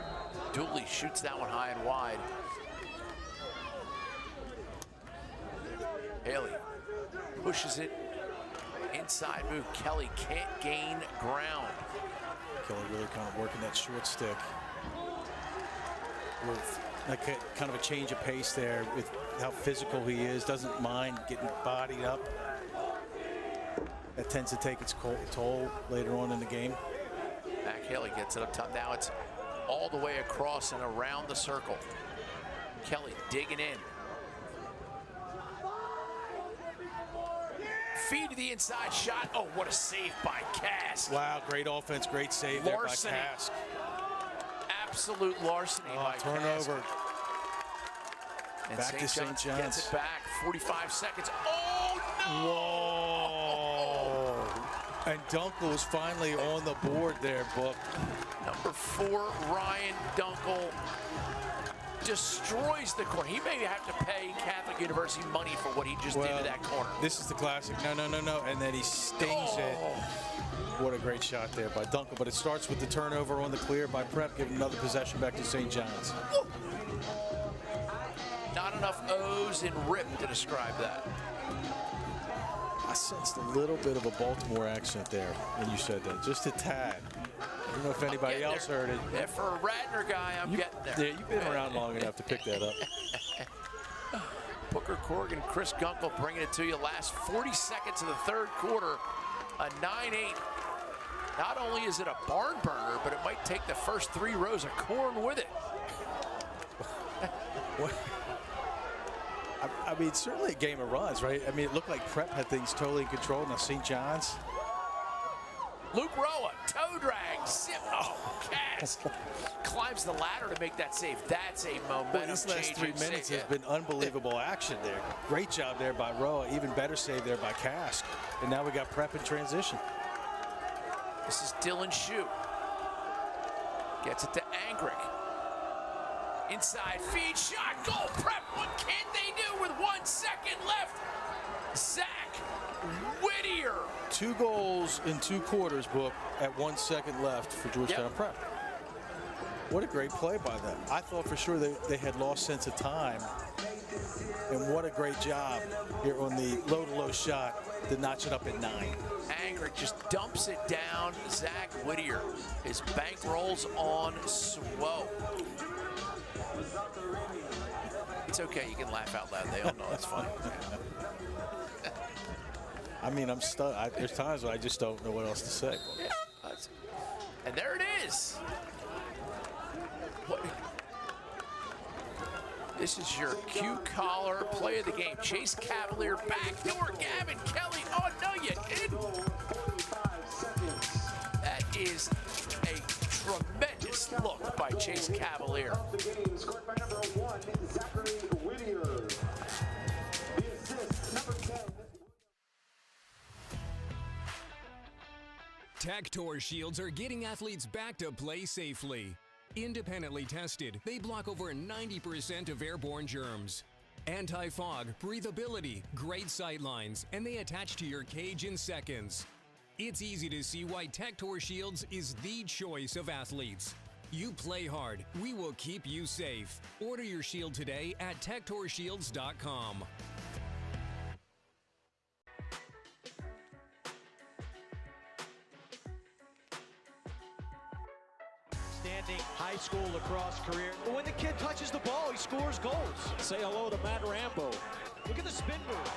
S1: Dooley shoots that one high and wide. Haley pushes it. Inside move. Kelly can't gain ground.
S2: Kelly really kind of working that short stick. With like kind of a change of pace there with how physical he is. Doesn't mind getting bodied up. That tends to take its toll later on in the game.
S1: Back Haley gets it up top. Now it's all the way across and around the circle. Kelly digging in. Feed to the inside shot. Oh, what a save by Cask.
S2: Wow, great offense, great save
S1: Larceny.
S2: there by Cask.
S1: Absolute larceny by
S2: turnover.
S1: Cask. And
S2: Back to St. John's.
S1: Gets it back. 45 seconds. Oh, no!
S2: Whoa. And Gunkle is finally on the board there, Book.
S1: Number 4, Ryan Gunkle destroys the corner. He may have to pay Catholic University money for what he just did to that corner.
S2: This is the classic. No. And then he stings it. What a great shot there by Gunkle. But it starts with the turnover on the clear by Prep, giving another possession back to St. John's.
S1: Not enough O's in RIP to describe that.
S2: I sensed a little bit of a Baltimore accent there when you said that. Just a tad. I don't know if anybody else heard it.
S1: Yeah, for a Radnor guy, I'm getting there.
S2: Yeah, you've been around long enough to pick that up.
S1: Booker, Corrigan, Chris Gunkle bringing it to you. Last 40 seconds of the third quarter. A 9-8 Not only is it a barn burner, but it might take the first 3 rows of corn with it.
S2: What? I mean, certainly a game of runs, right? I mean, it looked like Prep had things totally in control. Now St. John's.
S1: Luke Roa, toe drag, zip. Oh, Cask climbs the ladder to make that save. That's a momentum
S2: These last 3 minutes
S1: save.
S2: has been unbelievable action there. Great job there by Roa. Even better save there by Cask. And now we got Prep in transition.
S1: This is Dylan Shue. Gets it to Angrick. Inside feed shot, goal. Prep. What can't they do with 1 second left? Zach Whittier.
S2: 2 goals in 2 quarters, Book, at 1 second left for Georgetown Prep. What a great play by them. I thought for sure they had lost sense of time. And what a great job here on the low-to-low shot to notch it up at 9.
S1: Angrick just dumps it down. Zach Whittier. His bankrolls on Swope. It's okay, you can laugh out loud. They all know it's funny.
S2: I mean, I'm stuck. There's times when I just don't know what else to say.
S1: Yeah, and there it is. What? This is your cue collar play of the game. Chase Cavalier back door. Gavin Kelly. Oh, no, you didn't. That is a tremendous look by Chase Cavalier.
S15: Scored by number 1, Zachary Whittier. The assist, number 10.
S19: Tactor shields are getting athletes back to play safely. Independently tested, they block over 90% of airborne germs. Anti-fog, breathability, great sight lines, and they attach to your cage in seconds. It's easy to see why Tactor Shields is the choice of athletes. You play hard, we will keep you safe. Order your shield today at TactorShields.com.
S12: Outstanding high school lacrosse career. But when the kid touches the ball, he scores goals. Say hello to Matt Rambo. Look at the spin move.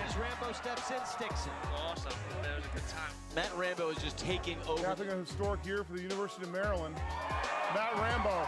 S12: As Rambo steps in, sticks it.
S13: Awesome. That was a good time.
S12: Matt Rambo is just taking over.
S14: Capping a historic year for the University of Maryland. Matt Rambo.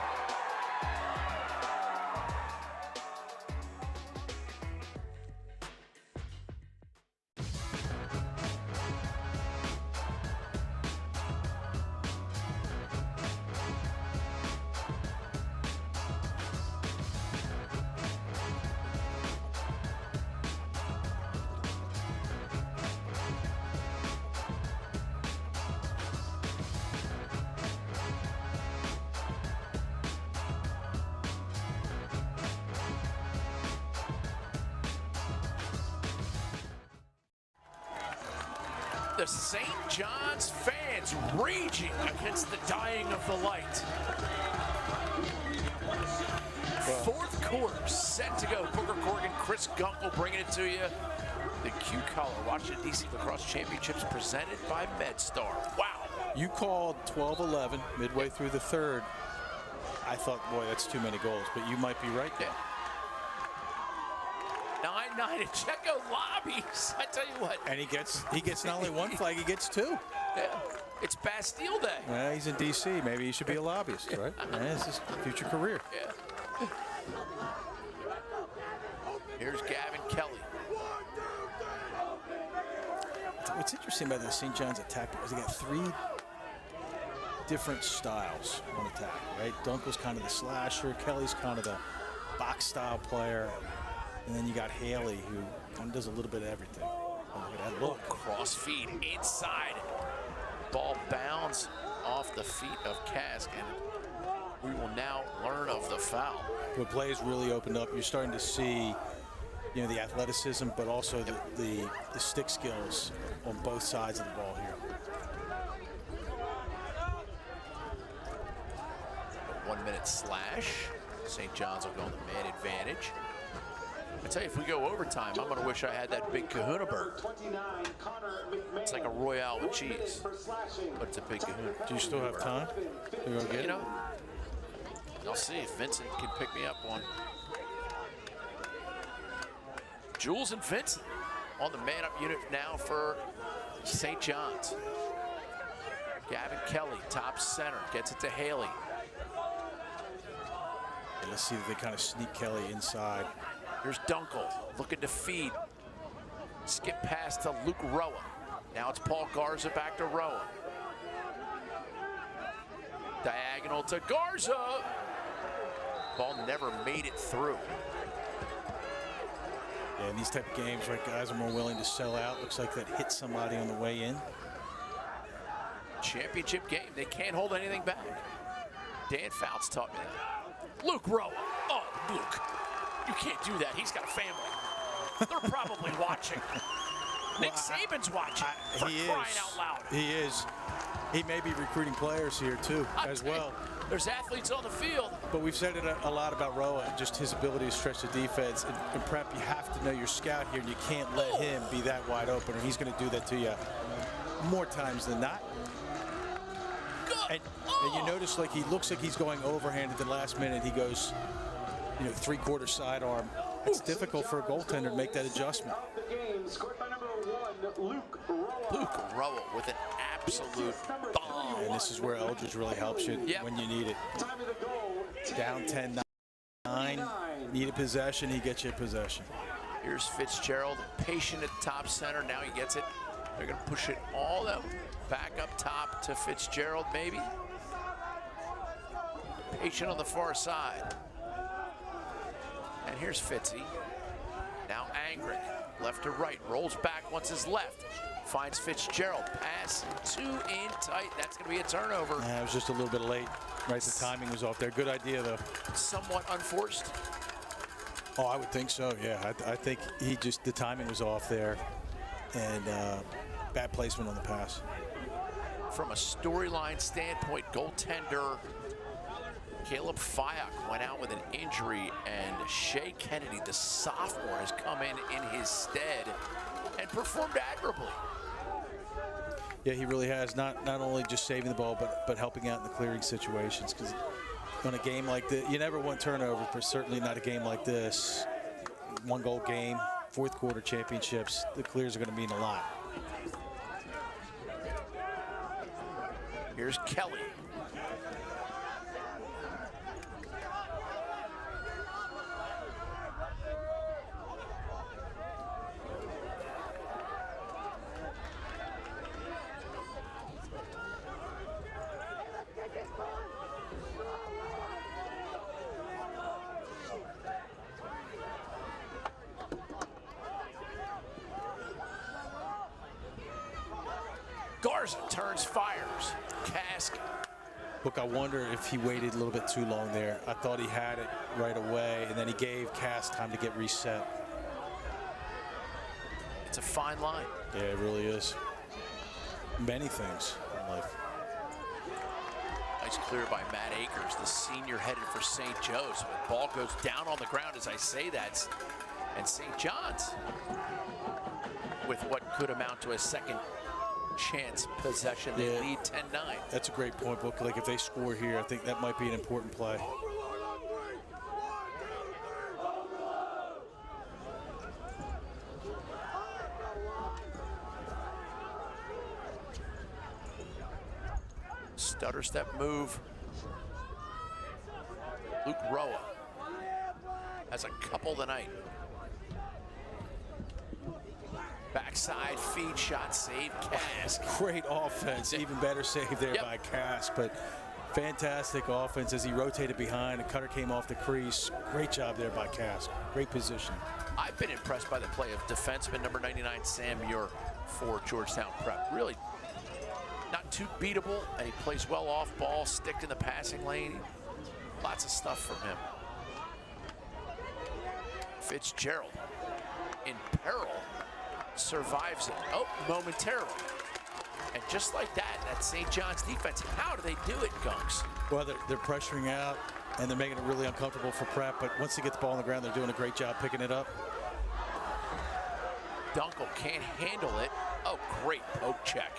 S1: The St. John's fans raging against the dying of the light. Fourth quarter set to go. Booker Corrigan, Chris Gunkle bringing it to you. The Q Collar Washington DC Lacrosse Championships presented by MedStar. Wow.
S2: You called 12-11 midway through the third. I thought, boy, that's too many goals, but you might be right there.
S1: 9-9 at Checo Lobbies. I tell you what.
S2: And he gets not only 1 flag, he gets 2.
S1: Yeah. It's Bastille Day.
S2: Well, he's in D.C. Maybe he should be a lobbyist, right? Yeah, it's his future career.
S1: Yeah. Here's Gavin Kelly.
S2: What's interesting about the St. John's attack is they got 3 different styles on attack, right? Dunkel's kind of the slasher. Kelly's kind of the box style player. And then you got Haley, who kind of does a little bit of everything. Oh, look at that look.
S1: Cross feed inside. Ball bounds off the feet of Cask, and we will now learn of the foul.
S2: The play has really opened up. You're starting to see, you know, the athleticism, but also the stick skills on both sides of the ball here.
S1: A 1-minute slash. St. John's will go on the man advantage. I tell you, if we go overtime, I'm going to wish I had that big Kahuna bird. It's like a Royale with cheese, but it's a big Kahuna.
S2: Do you still have time to go get it?
S1: I'll see if Vincent can pick me up one. Jules and Vincent on the man-up unit now for St. John's. Gavin Kelly, top center, gets it to Haley.
S2: And let's see if they kind of sneak Kelly inside.
S1: Here's Gunkle looking to feed. Skip pass to Luke Roa. Now it's Paul Garza back to Roa. Diagonal to Garza. Ball never made it through.
S2: Yeah, in these type of games, right, guys are more willing to sell out. Looks like that hit somebody on the way in.
S1: Championship game. They can't hold anything back. Dan Fouts taught me that. Luke Roa. Oh, Luke. You can't do that. He's got a family. They're probably watching. Nick Saban's watching. For crying out loud.
S2: He is. He may be recruiting players here, too, as well.
S1: There's athletes on the field.
S2: But we've said it a lot about Roa and just his ability to stretch the defense. In prep, you have to know your scout here, and you can't let him be that wide open, or he's going to do that to you more times than not. And you notice, like, he looks like he's going overhand at the last minute. He goes, you know, three-quarter sidearm. It's difficult for a goaltender to make that adjustment.
S1: Luke Roa with an absolute bomb.
S2: And this is where Eldridge really helps you when you need it. Down 10-9, need a possession, he gets you a possession.
S1: Here's Fitzgerald, patient at top center. Now he gets it. They're going to push it all the back up top to Fitzgerald, maybe. Patient on the far side. And here's Fitzy. Now Angrick, left to right, rolls back once his left. Finds Fitzgerald, pass two in tight. That's going to be a turnover.
S2: It was just a little bit late. Right, the timing was off there. Good idea, though.
S1: Somewhat unforced.
S2: Oh, I would think so, yeah. I think the timing was off there. And bad placement on the pass.
S1: From a storyline standpoint, goaltender Caleb Fyock went out with an injury, and Shea Kennedy, the sophomore, has come in his stead and performed admirably.
S2: Yeah, he really has. Not only just saving the ball, but helping out in the clearing situations. Because on a game like this, you never want turnovers, but certainly not a game like this. One-goal game, fourth quarter championships, the clears are going to mean a lot.
S1: Here's Kelly. Garza turns, fires. Cask.
S2: Look, I wonder if he waited a little bit too long there. I thought he had it right away, and then he gave Cask time to get reset.
S1: It's a fine line.
S2: Yeah, it really is. Many things in life.
S1: Nice clear by Matt Akers, the senior headed for St. Joe's. The ball goes down on the ground as I say that. And St. John's with what could amount to a second chance possession. They lead 10-9.
S2: That's a great point, Book. Like, if they score here, I think that might be an important play.
S1: Stutter step move. Luke Roa has a couple tonight. Backside feed shot, save Cask.
S2: Great offense, even better save there by Cask, but fantastic offense as he rotated behind. The cutter came off the crease. Great job there by Cask. Great position.
S1: I've been impressed by the play of defenseman number 99, Sam Muir, for Georgetown Prep. Really not too beatable, and he plays well off ball, sticked in the passing lane. Lots of stuff from him. Fitzgerald in peril. Survives it. Oh, momentarily. And just like that, that St. John's defense, how do they do it, Gunks?
S2: Well, they're pressuring out, and they're making it really uncomfortable for Prep, but once they get the ball on the ground, they're doing a great job picking it up.
S1: Gunkle can't handle it. Oh, great poke check.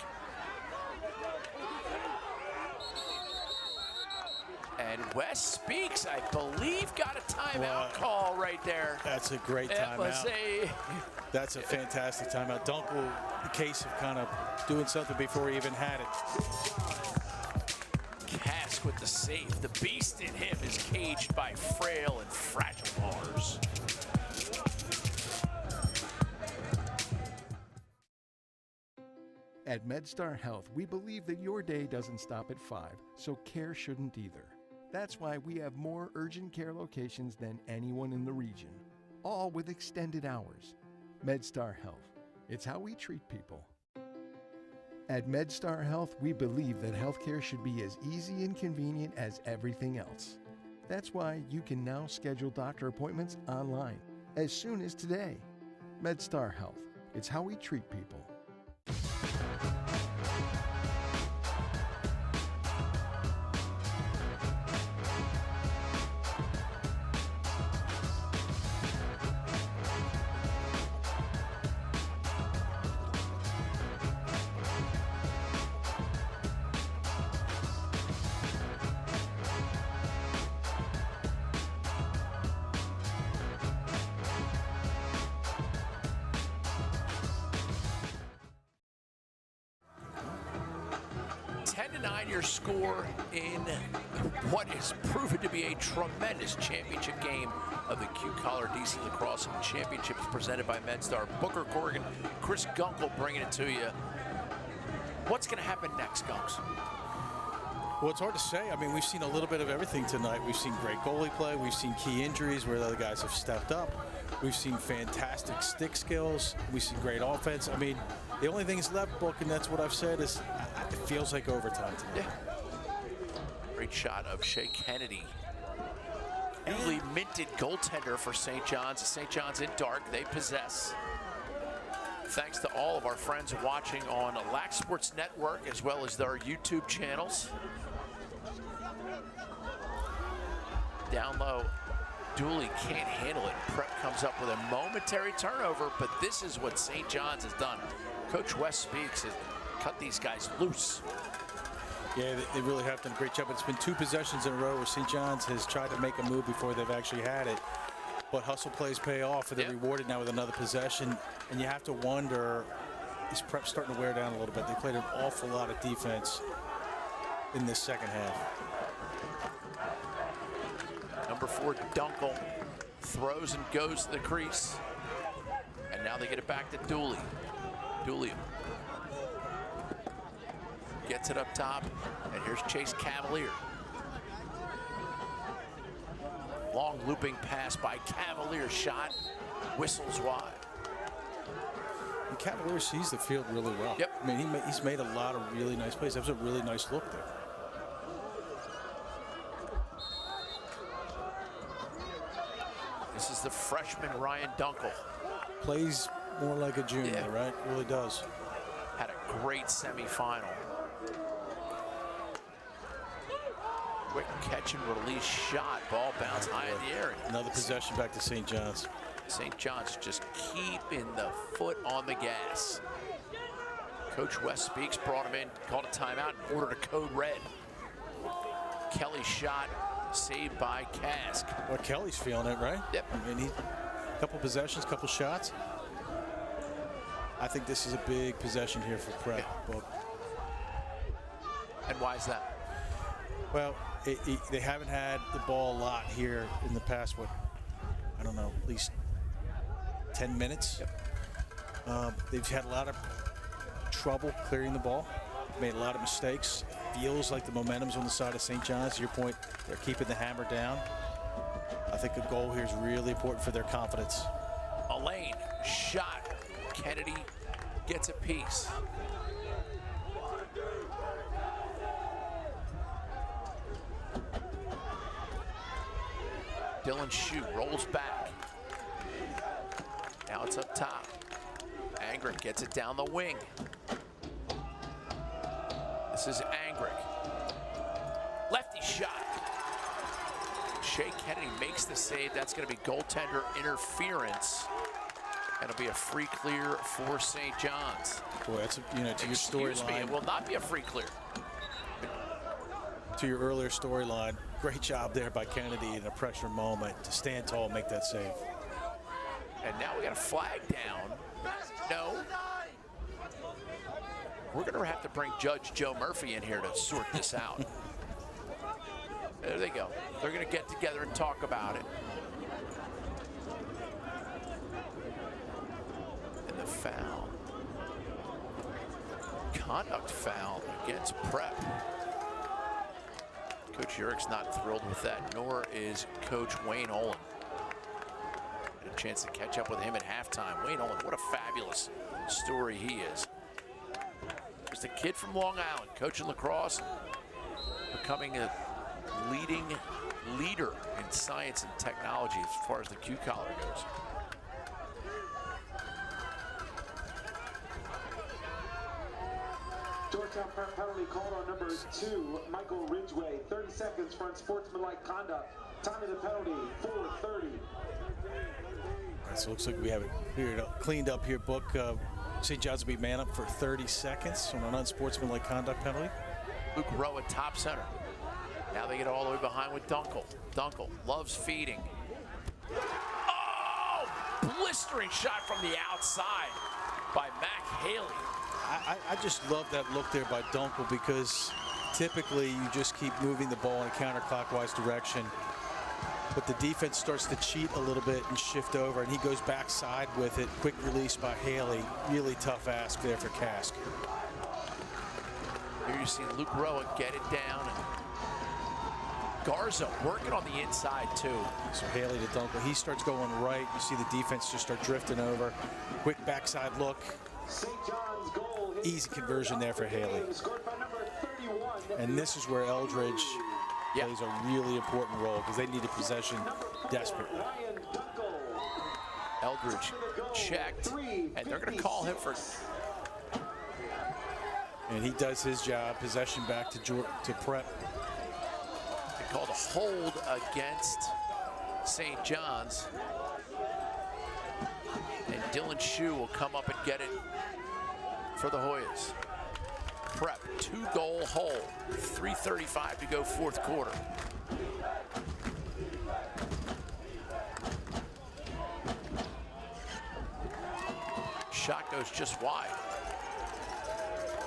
S1: And Wes Speaks, I believe, got a timeout call right there.
S2: That's a great timeout. That's a fantastic timeout. Gunkle, the case of kind of doing something before he even had it.
S1: Kask with the save. The beast in him is caged by frail and fragile bars.
S4: At MedStar Health, we believe that your day doesn't stop at 5, so care shouldn't either. That's why we have more urgent care locations than anyone in the region, all with extended hours. MedStar Health, it's how we treat people. At MedStar Health, we believe that healthcare should be as easy and convenient as everything else. That's why you can now schedule doctor appointments online as soon as today. MedStar Health, it's how we treat people.
S1: Your score in what is proven to be a tremendous championship game of the Q-Collar DC Lacrosse Championships presented by MedStar. Booker Corrigan, Chris Gunkle bringing it to you. What's going to happen next, Gunks?
S2: Well, it's hard to say. I mean, we've seen a little bit of everything tonight. We've seen great goalie play. We've seen key injuries where the other guys have stepped up. We've seen fantastic stick skills. We've seen great offense. I mean, the only thing that's left, Book, and that's what I've said, is it feels like overtime tonight.
S1: Yeah. Great shot of Shea Kennedy. Newly minted goaltender for St. John's. St. John's in dark. They possess. Thanks to all of our friends watching on LAC Sports Network as well as their YouTube channels. Down low. Dooley can't handle it. Prep comes up with a momentary turnover, but this is what St. John's has done. Coach Wes Speaks has cut these guys loose.
S2: Yeah, they really have done a great job. It's been 2 possessions in a row where St. John's has tried to make a move before they've actually had it. But hustle plays pay off, and they're rewarded now with another possession. And you have to wonder, is Prep starting to wear down a little bit? They played an awful lot of defense in this second half.
S1: Number 4, Gunkle, throws and goes to the crease. And now they get it back to Dooley. Dooley gets it up top, and here's Chase Cavalier. Long looping pass by Cavalier, shot, whistles wide.
S2: And Cavalier sees the field really well.
S1: Yep.
S2: I mean, he's made a lot of really nice plays. That was a really nice look there.
S1: This is the freshman Ryan Gunkle.
S2: Plays more like a junior, right? Really does.
S1: Had a great semifinal. Quick catch and release shot. Ball bounce high in the air.
S2: Another possession back to St. John's.
S1: St. John's just keeping the foot on the gas. Coach Wes Speaks brought him in, called a timeout, and ordered a code red. Kelly's shot saved by Kask.
S2: Well, Kelly's feeling it, right?
S1: Yep.
S2: I mean, a couple possessions, couple shots. I think this is a big possession here for Prep.
S1: Yeah. And why is that?
S2: Well, they haven't had the ball a lot here in the past, I don't know, at least 10 minutes. Yep. They've had a lot of trouble clearing the ball, made a lot of mistakes. Feels like the momentum's on the side of St. John's. To your point, they're keeping the hammer down. I think a goal here is really important for their confidence.
S1: Elaine, shot. Kennedy gets a piece. Dylan Shue rolls back. Now it's up top. Angrick gets it down the wing. This is Angrick. Lefty shot. Shea Kennedy makes the save. That's going to be goaltender interference. It'll be a free clear for St. John's.
S2: Boy, that's to your storyline.
S1: Excuse me, it will not be a free clear.
S2: to your earlier storyline, great job there by Kennedy in a pressure moment to stand tall and make that save.
S1: And now we got a flag down. No. We're going to have to bring Judge Joe Murphy in here to sort this out. There they go. They're going to get together and talk about it. And the foul. Conduct foul against Prep. Coach Urick's not thrilled with that, nor is Coach Wayne Olin. Had a chance to catch up with him at halftime. Wayne Olin, what a fabulous story he is. Just a kid from Long Island, coaching lacrosse, becoming a leading leader in science and technology as far as the Q collar goes.
S15: Georgetown Prep penalty called on number 2, Michael Ridgway. 30 seconds for unsportsmanlike conduct. Time of the penalty, 4:30.
S2: All right, so it looks like we have it cleaned up here. Book St. John's will be man up for 30 seconds on an unsportsmanlike conduct penalty.
S1: Luke Rowe at top center. Now they get all the way behind with Gunkle. Gunkle loves feeding. Oh! Blistering shot from the outside by Mac Haley.
S2: I just love that look there by Gunkle, because typically you just keep moving the ball in a counterclockwise direction, but the defense starts to cheat a little bit and shift over, and he goes backside with it. Quick release by Haley. Really tough ask there for Cask.
S1: Here you see Luke Rowe get it down. Garza working on the inside too.
S2: So Haley to Gunkle. He starts going right. You see the defense just start drifting over. Quick backside look.
S15: St. John's goal.
S2: Easy conversion there for Haley. And this is where Eldridge plays a really important role, because they need a possession desperately.
S1: Eldridge checked, and they're going to call him for.
S2: And he does his job. Possession back to Prep.
S1: They called a hold against St. John's. And Dylan Shue will come up and get it for the Hoyas. Prep, 2-goal hold. 3:35 to go, fourth quarter. Shot goes just wide.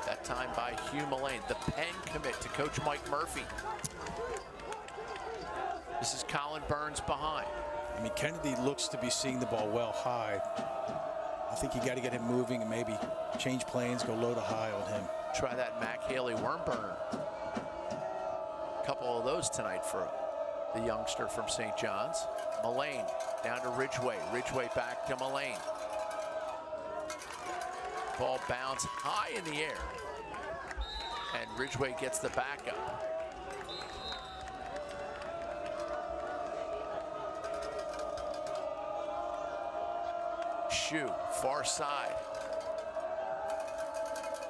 S1: That time by Hugh Mullane. The pen commit to Coach Mike Murphy. This is Colin Burns behind.
S2: I mean, Kennedy looks to be seeing the ball well high. I think you got to get him moving and maybe change planes, go low to high on him.
S1: Try that Mac Haley worm burner. A couple of those tonight for the youngster from St. John's. Mullane down to Ridgway. Ridgway back to Mullane. Ball bounced high in the air. And Ridgway gets the backup. Shue, far side.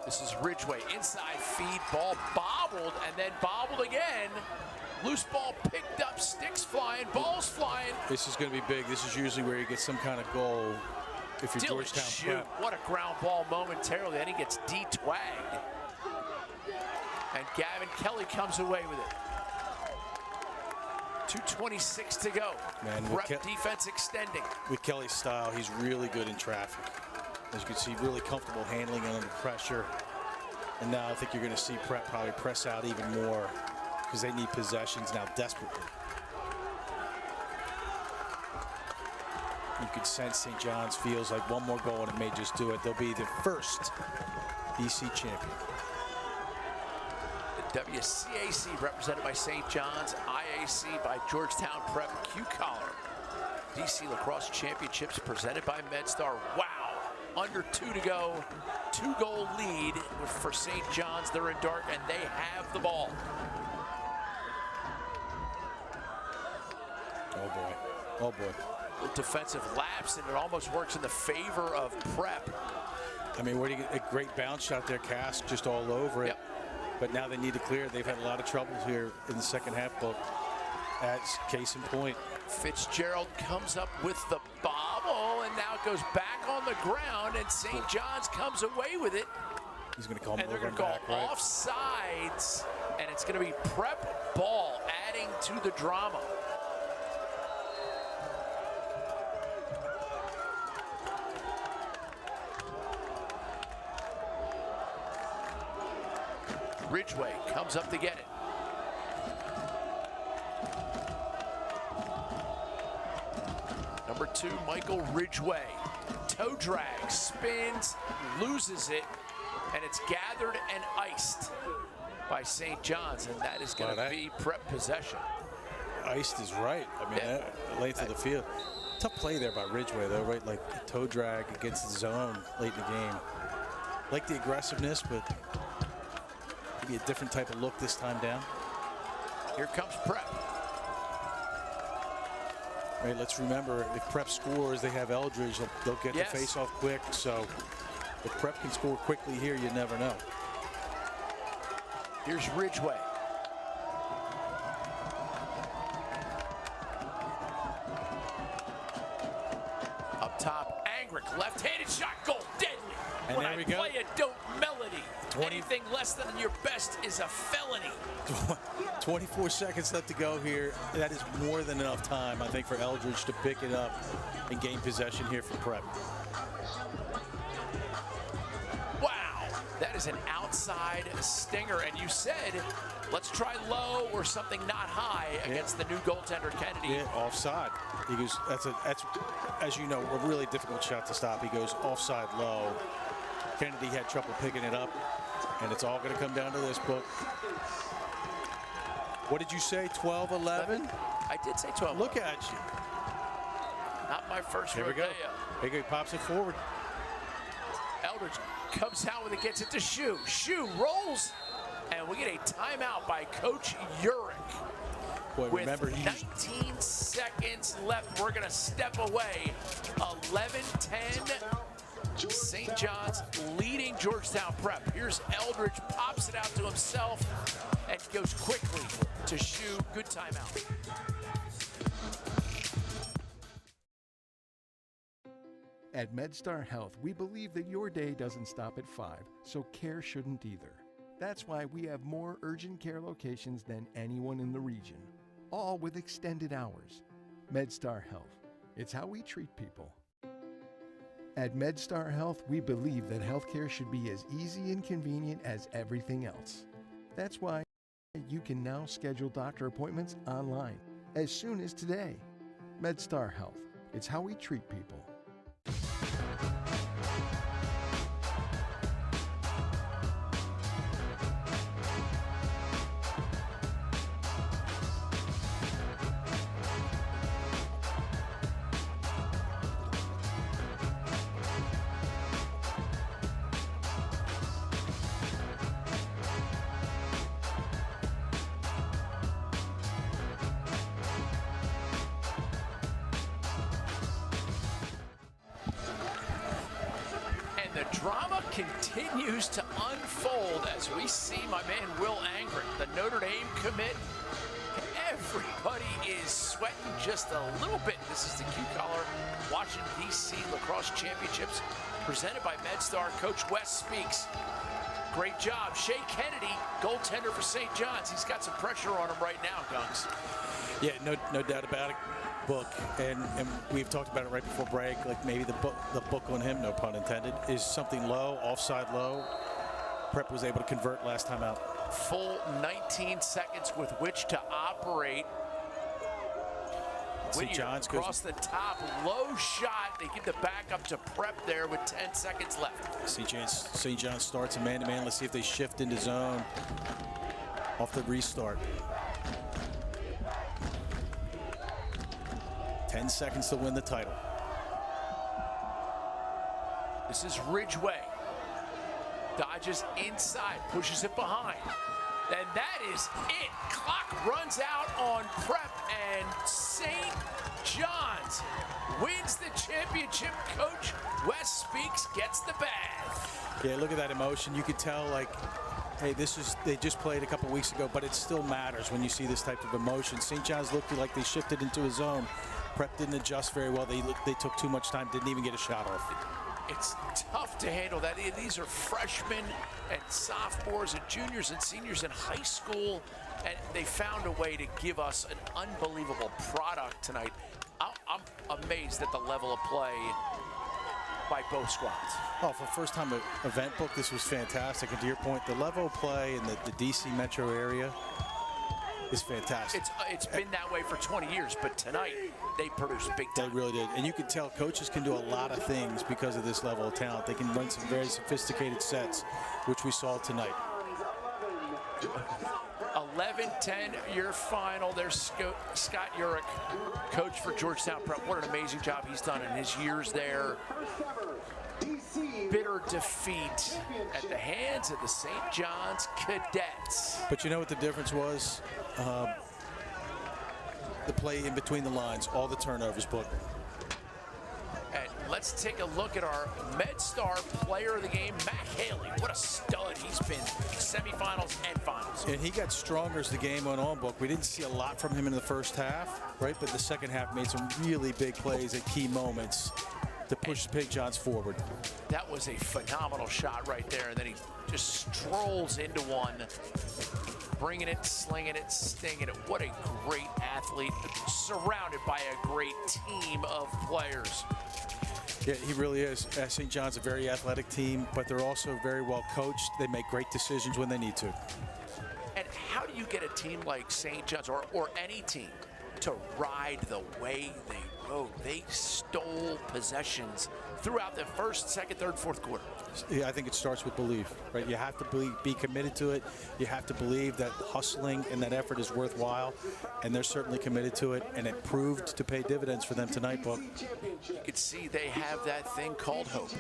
S1: This is Ridgway, inside feed, ball bobbled, and then bobbled again. Loose ball picked up, sticks flying, balls flying.
S2: This is going to be big. This is usually where you get some kind of goal if you're Georgetown Prep.
S1: What a ground ball momentarily, then he gets de-twagged. And Gavin Kelly comes away with it. 2:26 to go.
S2: Man,
S1: Prep defense extending.
S2: With Kelly's style, he's really good in traffic. As you can see, really comfortable handling it under pressure. And now I think you're going to see Prep probably press out even more, because they need possessions now desperately. You can sense St. John's feels like one more goal and it may just do it. They'll be the first DC champion.
S1: The WCAC represented by St. John's, IAC by Georgetown Prep, Q-Collar. DC Lacrosse Championships presented by MedStar. Wow, under 2 to go. 2-goal lead for St. John's. They're in dark and they have the ball.
S2: Oh boy, oh boy.
S1: Defensive lapse, and it almost works in the favor of Prep.
S2: I mean, where do you get a great bounce shot there, Cask just all over it.
S1: Yep.
S2: But now they need to clear it. They've had a lot of trouble here in the second half, but that's case in point.
S1: Fitzgerald comes up with the bobble, and now it goes back on the ground, and St. John's comes away with it.
S2: He's going to call him
S1: and they're
S2: over
S1: going to
S2: and
S1: call
S2: back, right?
S1: offsides, and it's going to be Prep ball, adding to the drama. Ridgway comes up to get it. Number 2, Michael Ridgway. Toe drag, spins, loses it, and it's gathered and iced by St. John's, and that is going to be Prep possession.
S2: Iced is right. I mean, that length of the field. Tough play there by Ridgway, though, right? Like the toe drag against the zone late in the game. Like the aggressiveness, but maybe a different type of look this time down.
S1: Here comes Prep.
S2: Right, let's remember, if Prep scores, they have Eldridge. They'll get the face-off quick. So if Prep can score quickly here, you never know.
S1: Here's Ridgway. Up top, Angrick, left-handed shot, goal, deadly.
S2: And
S1: when
S2: there we
S1: I
S2: go.
S1: play a dope melody, anything less than your best is a felony.
S2: 24 seconds left to go here. That is more than enough time, I think, for Eldridge to pick it up and gain possession here for Prep.
S1: Wow, that is an outside stinger. And you said, let's try low or something not high against the new goaltender, Kennedy.
S2: Yeah, offside. He goes, that's, as you know, a really difficult shot to stop. He goes offside low. Kennedy had trouble picking it up, and it's all going to come down to this book. What did you say, 12-11?
S1: I did say 12.
S2: Look at you.
S1: Not my first
S2: Here we go.
S1: rodeo.
S2: He pops it forward.
S1: Eldridge comes out with it, gets it to Shu. Shu rolls, and we get a timeout by Coach Urich.
S2: Boy,
S1: with
S2: remember,
S1: 19 seconds left, we're going to step away. 11-10. St. John's leading Georgetown Prep. Here's Eldridge, pops it out to himself, and goes quickly to Shu. Good timeout.
S4: At MedStar Health, we believe that your day doesn't stop at 5, so care shouldn't either. That's why we have more urgent care locations than anyone in the region, all with extended hours. MedStar Health. It's how we treat people. At MedStar Health, we believe that healthcare should be as easy and convenient as everything else. That's why you can now schedule doctor appointments online as soon as today. MedStar Health. It's how we treat people.
S1: Drama continues to unfold as we see my man Will Angrick, the Notre Dame commit. Everybody is sweating just a little bit. This is the Q-Collar Washington, D.C. Lacrosse Championships presented by MedStar. Coach West speaks. Great job. Shea Kennedy, goaltender for St. John's. He's got some pressure on him right now, Gunks.
S2: Yeah, no doubt about it. Book, and we've talked about it right before break, like maybe the book on him, no pun intended, is something low, offside low. Prep was able to convert last time out.
S1: Full 19 seconds with which to operate.
S2: St. John's
S1: across the top, low shot. They give the back up to Prep there with 10 seconds left.
S2: St. John's starts a man-to-man. Let's see if they shift into zone off the restart. 10 seconds to win the title.
S1: This is Ridgway. Dodges inside, pushes it behind. And that is it. Clock runs out on Prep, and St. John's wins the championship. Coach West speaks, gets the bag.
S2: Yeah, look at that emotion. You could tell, like, hey, they just played a couple weeks ago, but it still matters when you see this type of emotion. St. John's looked like they shifted into a zone. Prep didn't adjust very well. They took too much time, didn't even get a shot off.
S1: it's tough to handle that. These are freshmen and sophomores and juniors and seniors in high school, and they found a way to give us an unbelievable product tonight. I'm amazed at the level of play by both squads.
S2: Oh, for first time event book, this was fantastic. And to your point, the level of play in the DC metro area is fantastic.
S1: It's been that way for 20 years, but tonight they produced big time.
S2: They really did. And you can tell coaches can do a lot of things because of this level of talent. They can run some very sophisticated sets, which we saw tonight.
S1: 11-10 your final. There's Scott Urich, coach for Georgetown Prep. What an amazing job he's done in his years there. Bitter defeat at the hands of the St. John's Cadets.
S2: But you know what the difference was? The play in between the lines, all the turnovers, but.
S1: And let's take a look at our MedStar player of the game, Matt Haley. What a stud he's been, semifinals and finals.
S2: And he got stronger as the game went on, Book. We didn't see a lot from him in the first half, right? But the second half made some really big plays at key moments to push St. John's forward.
S1: That was a phenomenal shot right there, and then he just strolls into one, bringing it, slinging it, stinging it. What a great athlete, surrounded by a great team of players.
S2: Yeah, he really is. St. John's a very athletic team, but they're also very well coached. They make great decisions when they need to.
S1: And how do you get a team like St. John's or any team to ride the way they rode? They stole possessions throughout the first, second, third, fourth quarter.
S2: Yeah, I think it starts with belief, right? You have to be committed to it. You have to believe that hustling and that effort is worthwhile, and they're certainly committed to it, and it proved to pay dividends for them tonight, Book.
S1: You could see they have that thing called hope.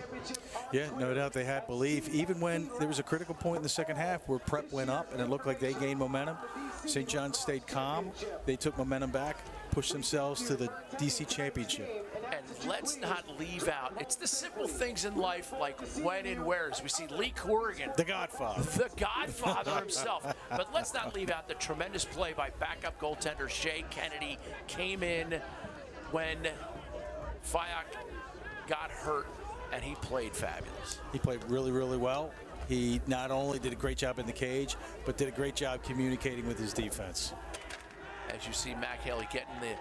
S2: Yeah, no doubt they had belief. Even when there was a critical point in the second half where Prep went up and it looked like they gained momentum, St. John's stayed calm. They took momentum back, pushed themselves to the DC championship.
S1: And let's not leave out, it's the simple things in life like when and wheres. We see Lee Corrigan.
S2: The Godfather.
S1: The Godfather himself. But let's not leave out the tremendous play by backup goaltender Shea Kennedy. Came in when Fayak got hurt, and he played fabulous.
S2: He played really, really well. He not only did a great job in the cage, but did a great job communicating with his defense.
S1: As you see, Mac Haley getting the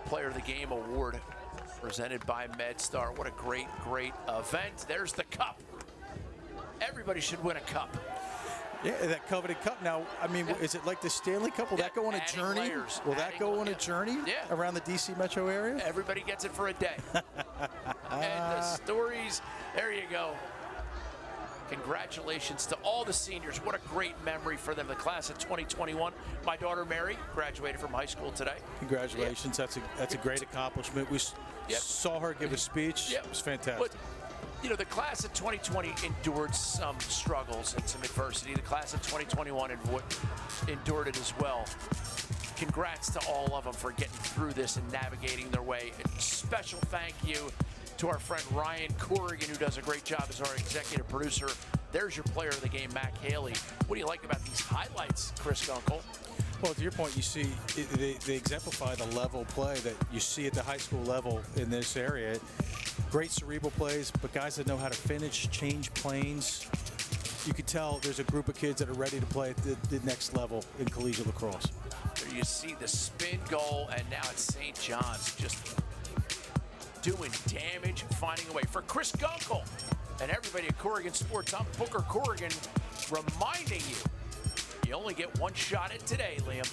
S1: Player of the Game award presented by MedStar. What a great, great event. There's the cup. Everybody should win a cup.
S2: Yeah, that coveted cup. Now, I mean, is it like the Stanley Cup? Will that go on a journey?
S1: Layers,
S2: Will that go on a journey around the DC metro area?
S1: Everybody gets it for a day. And the stories, there you go. Congratulations to all the seniors. What a great memory for them, the class of 2021. My daughter Mary graduated from high school today.
S2: Congratulations.
S1: Yeah.
S2: That's a great accomplishment. We saw her give a speech. It was fantastic.
S1: But, you know, the class of 2020 endured some struggles and some adversity. The class of 2021 endured it as well. Congrats to all of them for getting through this and navigating their way. A special thank you to our friend Ryan Corrigan, who does a great job as our executive producer. There's your player of the game, Mac Haley. What do you like about these highlights, Chris Gunkle?
S2: Well, to your point, you see they exemplify the level play that you see at the high school level in this area. Great cerebral plays, but guys that know how to finish, change planes. You could tell there's a group of kids that are ready to play at the next level in collegiate lacrosse.
S1: There you see the spin goal, and now it's St. John's just doing damage, finding a way. For Chris Gunkle and everybody at Corrigan Sports, I'm Booker Corrigan reminding you, you only get one shot at today, Liam.